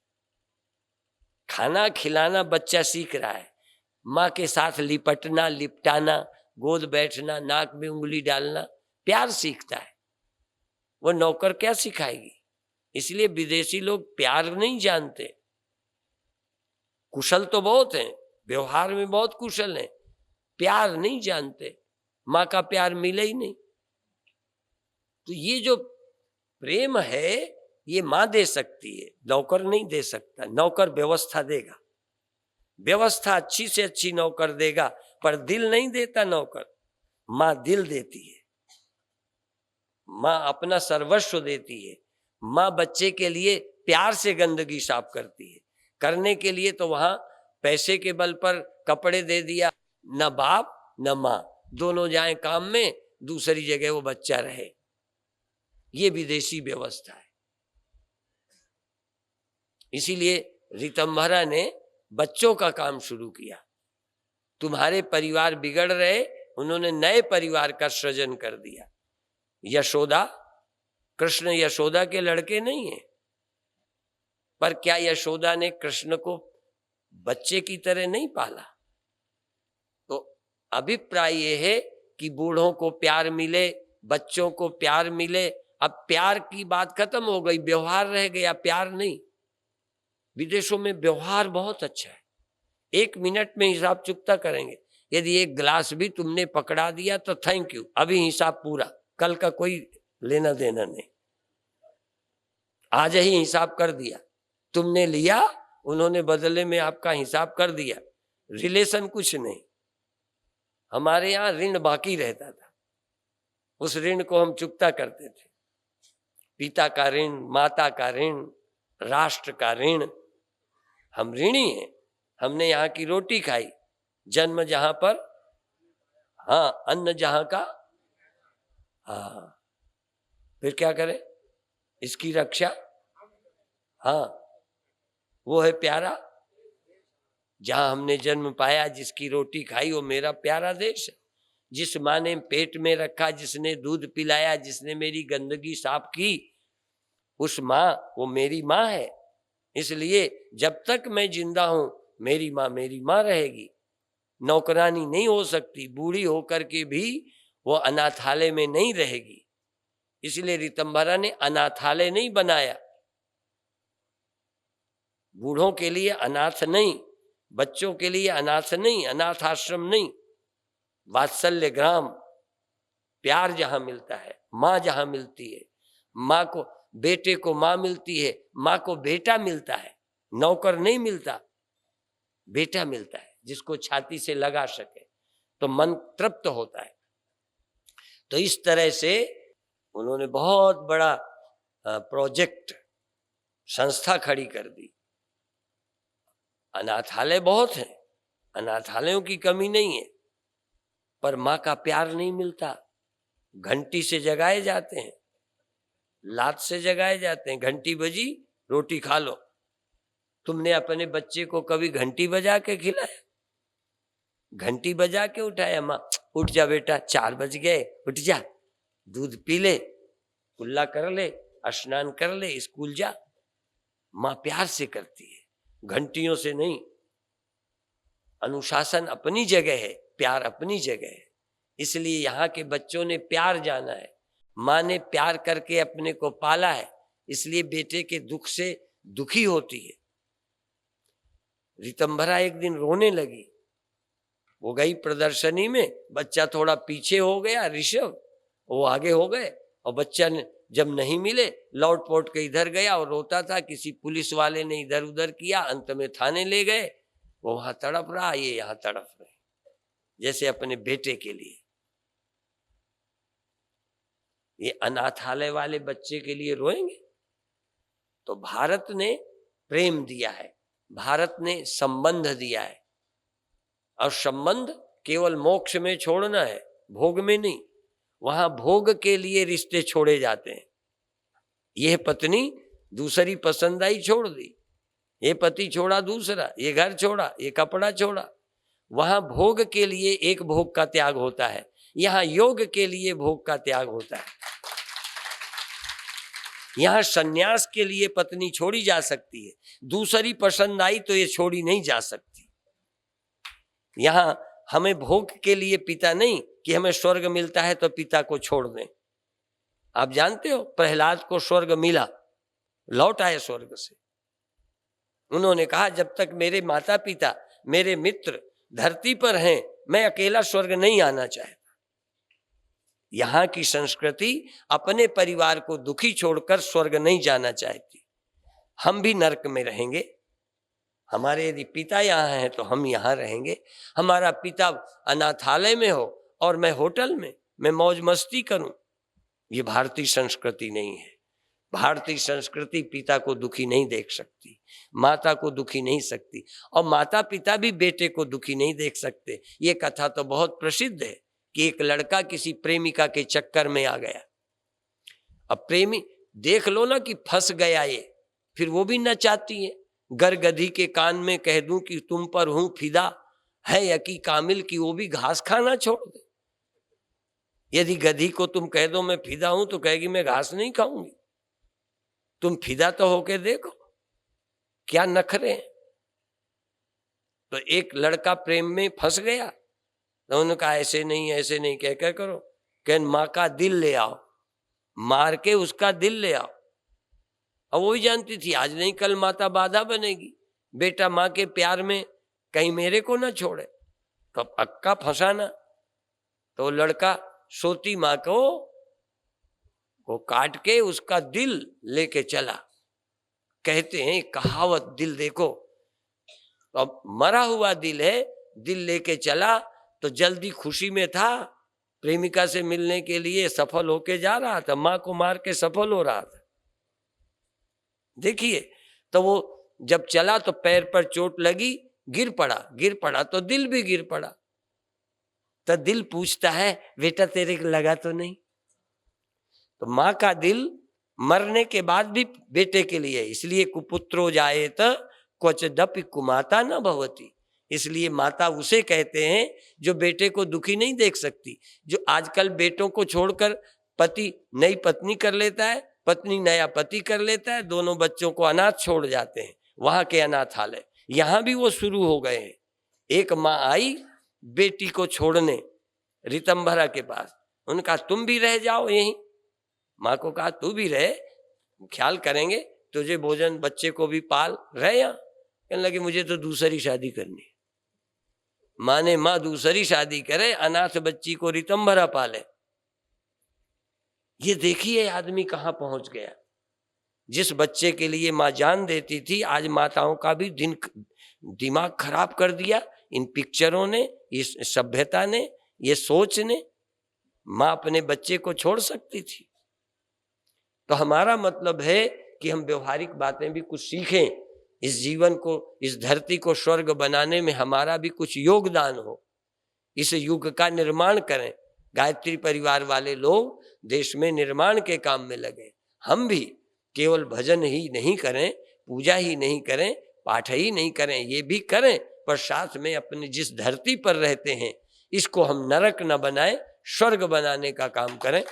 खाना खिलाना बच्चा सीख रहा है, मां के साथ लिपटना, लिपटाना, गोद बैठना, नाक में उंगली डालना, प्यार सीखता है। वो नौकर क्या सिखाएगी? इसलिए विदेशी लोग प्यार नहीं जानते। कुशल तो बहुत हैं, व्यवहार में बहुत कुशल हैं, प्यार नहीं जानते। मां का प्यार मिले ही नहीं। तो ये जो प्रेम है ये मां दे सकती है, नौकर नहीं दे सकता। नौकर व्यवस्था देगा, व्यवस्था अच्छी से अच्छी नौकर देगा, पर दिल नहीं देता नौकर। मां दिल देती है, मां अपना सर्वस्व देती है। मां बच्चे के लिए प्यार से गंदगी साफ करती है। करने के लिए तो वहां पैसे के बल पर कपड़े दे दिया, न बाप न मां दोनों जाएं काम में, दूसरी जगह वो बच्चा रहे। ये विदेशी व्यवस्था है। इसीलिए ऋतंभरा ने बच्चों का काम शुरू किया। तुम्हारे परिवार बिगड़ रहे, उन्होंने नए परिवार का सृजन कर दिया। यशोदा, कृष्ण यशोदा के लड़के नहीं है, पर क्या यशोदा ने कृष्ण को बच्चे की तरह नहीं पाला? तो अभिप्राय ये है कि बूढ़ों को प्यार मिले, बच्चों को प्यार मिले। अब प्यार की बात खत्म हो गई, व्यवहार रह गया, प्यार नहीं। विदेशों में व्यवहार बहुत अच्छा है, 1 मिनट में हिसाब चुकता करेंगे। यदि एक गिलास भी तुमने पकड़ा दिया तो थैंक यू, अभी हिसाब पूरा, कल का कोई लेना देना नहीं, आज ही हिसाब कर दिया। तुमने लिया, उन्होंने बदले में आपका हिसाब कर दिया, रिलेशन कुछ नहीं। हमारे यहाँ ऋण बाकी रहता था, उस ऋण को हम चुकता करते थे। पिता का ऋण, माता का ऋण, राष्ट्र का ऋण, हम ऋणी हैं। हमने यहाँ की रोटी खाई, जन्म जहां पर, हाँ, अन्न जहां का, हाँ, फिर क्या करें, इसकी रक्षा, हाँ, वो है प्यारा। जहां हमने जन्म पाया, जिसकी रोटी खाई, वो मेरा प्यारा देश है। जिस माँ ने पेट में रखा, जिसने दूध पिलाया, जिसने मेरी गंदगी साफ की, उस माँ, वो मेरी माँ है। इसलिए जब तक मैं जिंदा हूं, मेरी माँ रहेगी। नौकरानी नहीं हो सकती, बूढ़ी होकर के भी वो अनाथालय में नहीं रहेगी। इसलिए ऋतंभरा ने अनाथालय नहीं बनाया, बूढ़ों के लिए अनाथ नहीं, बच्चों के लिए अनाथ नहीं, अनाथ आश्रम नहीं, वात्सल्य ग्राम, प्यार जहां मिलता है, माँ जहां मिलती है, माँ को, बेटे को माँ मिलती है, माँ को बेटा मिलता है, नौकर नहीं मिलता, बेटा मिलता है जिसको छाती से लगा सके, तो मन तृप्त होता है। तो इस तरह से उन्होंने बहुत बड़ा प्रोजेक्ट, संस्था खड़ी कर दी। अनाथालय बहुत है, अनाथालयों की कमी नहीं है, पर माँ का प्यार नहीं मिलता। घंटी से जगाए जाते हैं, लात से जगाए जाते हैं, घंटी बजी रोटी खा लो। तुमने अपने बच्चे को कभी घंटी बजा के खिलाया? घंटी बजा के उठाया, माँ उठ जा बेटा, 4 बज गए, उठ जा, दूध पी ले, कुल्ला कर ले, स्नान कर ले, स्कूल जा। माँ प्यार से करती है, घंटियों से नहीं। अनुशासन अपनी जगह है, प्यार अपनी जगह है। इसलिए यहाँ के बच्चों ने प्यार जाना है, माँ ने प्यार करके अपने को पाला है, इसलिए बेटे के दुख से दुखी होती है। ऋतंभरा एक दिन रोने लगी, वो गई प्रदर्शनी में, बच्चा थोड़ा पीछे हो गया, ऋषभ वो आगे हो गए, और बच्चा ने जब नहीं मिले, लौट पोट के इधर गया और रोता था। किसी पुलिस वाले ने इधर उधर किया, अंत में थाने ले गए। वो वहां तड़प रहा, ये यहाँ तड़प रहे, जैसे अपने बेटे के लिए। ये अनाथालय वाले बच्चे के लिए रोएंगे? तो भारत ने प्रेम दिया है, भारत ने संबंध दिया है, और संबंध केवल मोक्ष में छोड़ना है, भोग में नहीं। वहां भोग के लिए रिश्ते छोड़े जाते हैं। यह पत्नी दूसरी पसंद आई, छोड़ दी, ये पति छोड़ा दूसरा, ये घर छोड़ा, ये कपड़ा छोड़ा। वहां भोग के लिए एक भोग का त्याग होता है, यहाँ योग के लिए भोग का त्याग होता है। यहाँ सन्यास के लिए पत्नी छोड़ी जा सकती है, दूसरी पसंद आई तो ये छोड़ी नहीं जा सकती। यहाँ हमें भोग के लिए पिता नहीं कि हमें स्वर्ग मिलता है तो पिता को छोड़ दें। आप जानते हो प्रहलाद को स्वर्ग मिला, लौट आए स्वर्ग से। उन्होंने कहा जब तक मेरे माता पिता, मेरे मित्र धरती पर हैं, मैं अकेला स्वर्ग नहीं आना चाहता। यहाँ की संस्कृति अपने परिवार को दुखी छोड़कर स्वर्ग नहीं जाना चाहती। हम भी नरक में रहेंगे, हमारे यदि पिता यहाँ हैं तो हम यहाँ रहेंगे। हमारा पिता अनाथालय में हो और मैं होटल में, मैं मौज मस्ती करूं, ये भारतीय संस्कृति नहीं है। भारतीय संस्कृति पिता को दुखी नहीं देख सकती, माता को दुखी नहीं सकती, और माता पिता भी बेटे को दुखी नहीं देख सकते। ये कथा तो बहुत प्रसिद्ध है कि एक लड़का किसी प्रेमिका के चक्कर में आ गया। अब प्रेमी देख लो ना कि फंस गया ये, फिर वो भी न चाहती है। गर गधी के कान में कह दूं कि तुम पर हूं फिदा, है यकी कामिल की वो भी घास खाना छोड़ दे। यदि गधी को तुम कह दो मैं फिदा हूं तो कहेगी मैं घास नहीं खाऊंगी। तुम फिदा तो होके देखो। क्या नखरे हैं। तो एक लड़का प्रेम में फंस गया, तो उन्होंने कहा ऐसे नहीं ऐसे नहीं, कह क्या करो, कह माँ का दिल ले आओ, मार के उसका दिल ले आओ। और वो भी जानती थी आज नहीं कल माता बाधा बनेगी, बेटा माँ के प्यार में कहीं मेरे को ना छोड़े, तो अब अक्का फंसाना। तो लड़का सोती माँ को काट के उसका दिल लेके चला। कहते हैं कहावत, दिल देखो, तो अब मरा हुआ दिल है, दिल लेके चला तो जल्दी खुशी में था, प्रेमिका से मिलने के लिए सफल होके जा रहा था, माँ को मार के सफल हो रहा था। देखिए, तो वो जब चला तो पैर पर चोट लगी, गिर पड़ा तो दिल भी गिर पड़ा। तो दिल पूछता है बेटा तेरे को लगा तो नहीं। तो माँ का दिल मरने के बाद भी बेटे के लिए, इसलिए कुपुत्रो जायेत क्वचिदपि कुमाता न भवति। इसलिए माता उसे कहते हैं जो बेटे को दुखी नहीं देख सकती। जो आजकल बेटों को छोड़कर पति नई पत्नी कर लेता है, पत्नी नया पति कर लेता है, दोनों बच्चों को अनाथ छोड़ जाते हैं। वहां के अनाथालय यहां भी वो शुरू हो गए हैं। एक माँ आई बेटी को छोड़ने ऋतंभरा के पास, उनका तुम भी रह जाओ यहीं। माँ को कहा तू भी रहे, ख्याल करेंगे, तुझे भोजन, बच्चे को भी पाल, रहे यहाँ। कहने लगे मुझे तो दूसरी शादी करनी है। माँ ने माँ दूसरी शादी करे, अनाथ बच्ची को ऋतंभरा पाले। ये देखिए आदमी कहाँ पहुंच गया। जिस बच्चे के लिए माँ जान देती थी, आज माताओं का भी दिमाग खराब कर दिया इन पिक्चरों ने, इस सभ्यता ने, ये सोच ने। माँ अपने बच्चे को छोड़ सकती थी। तो हमारा मतलब है कि हम व्यवहारिक बातें भी कुछ सीखें, इस जीवन को, इस धरती को स्वर्ग बनाने में हमारा भी कुछ योगदान हो, इस युग का निर्माण करें। गायत्री परिवार वाले लोग देश में निर्माण के काम में लगे। हम भी केवल भजन ही नहीं करें, पूजा ही नहीं करें, पाठ ही नहीं करें, ये भी करें, पर साथ में अपनी जिस धरती पर रहते हैं इसको हम नरक न बनाएं, स्वर्ग बनाने का काम करें।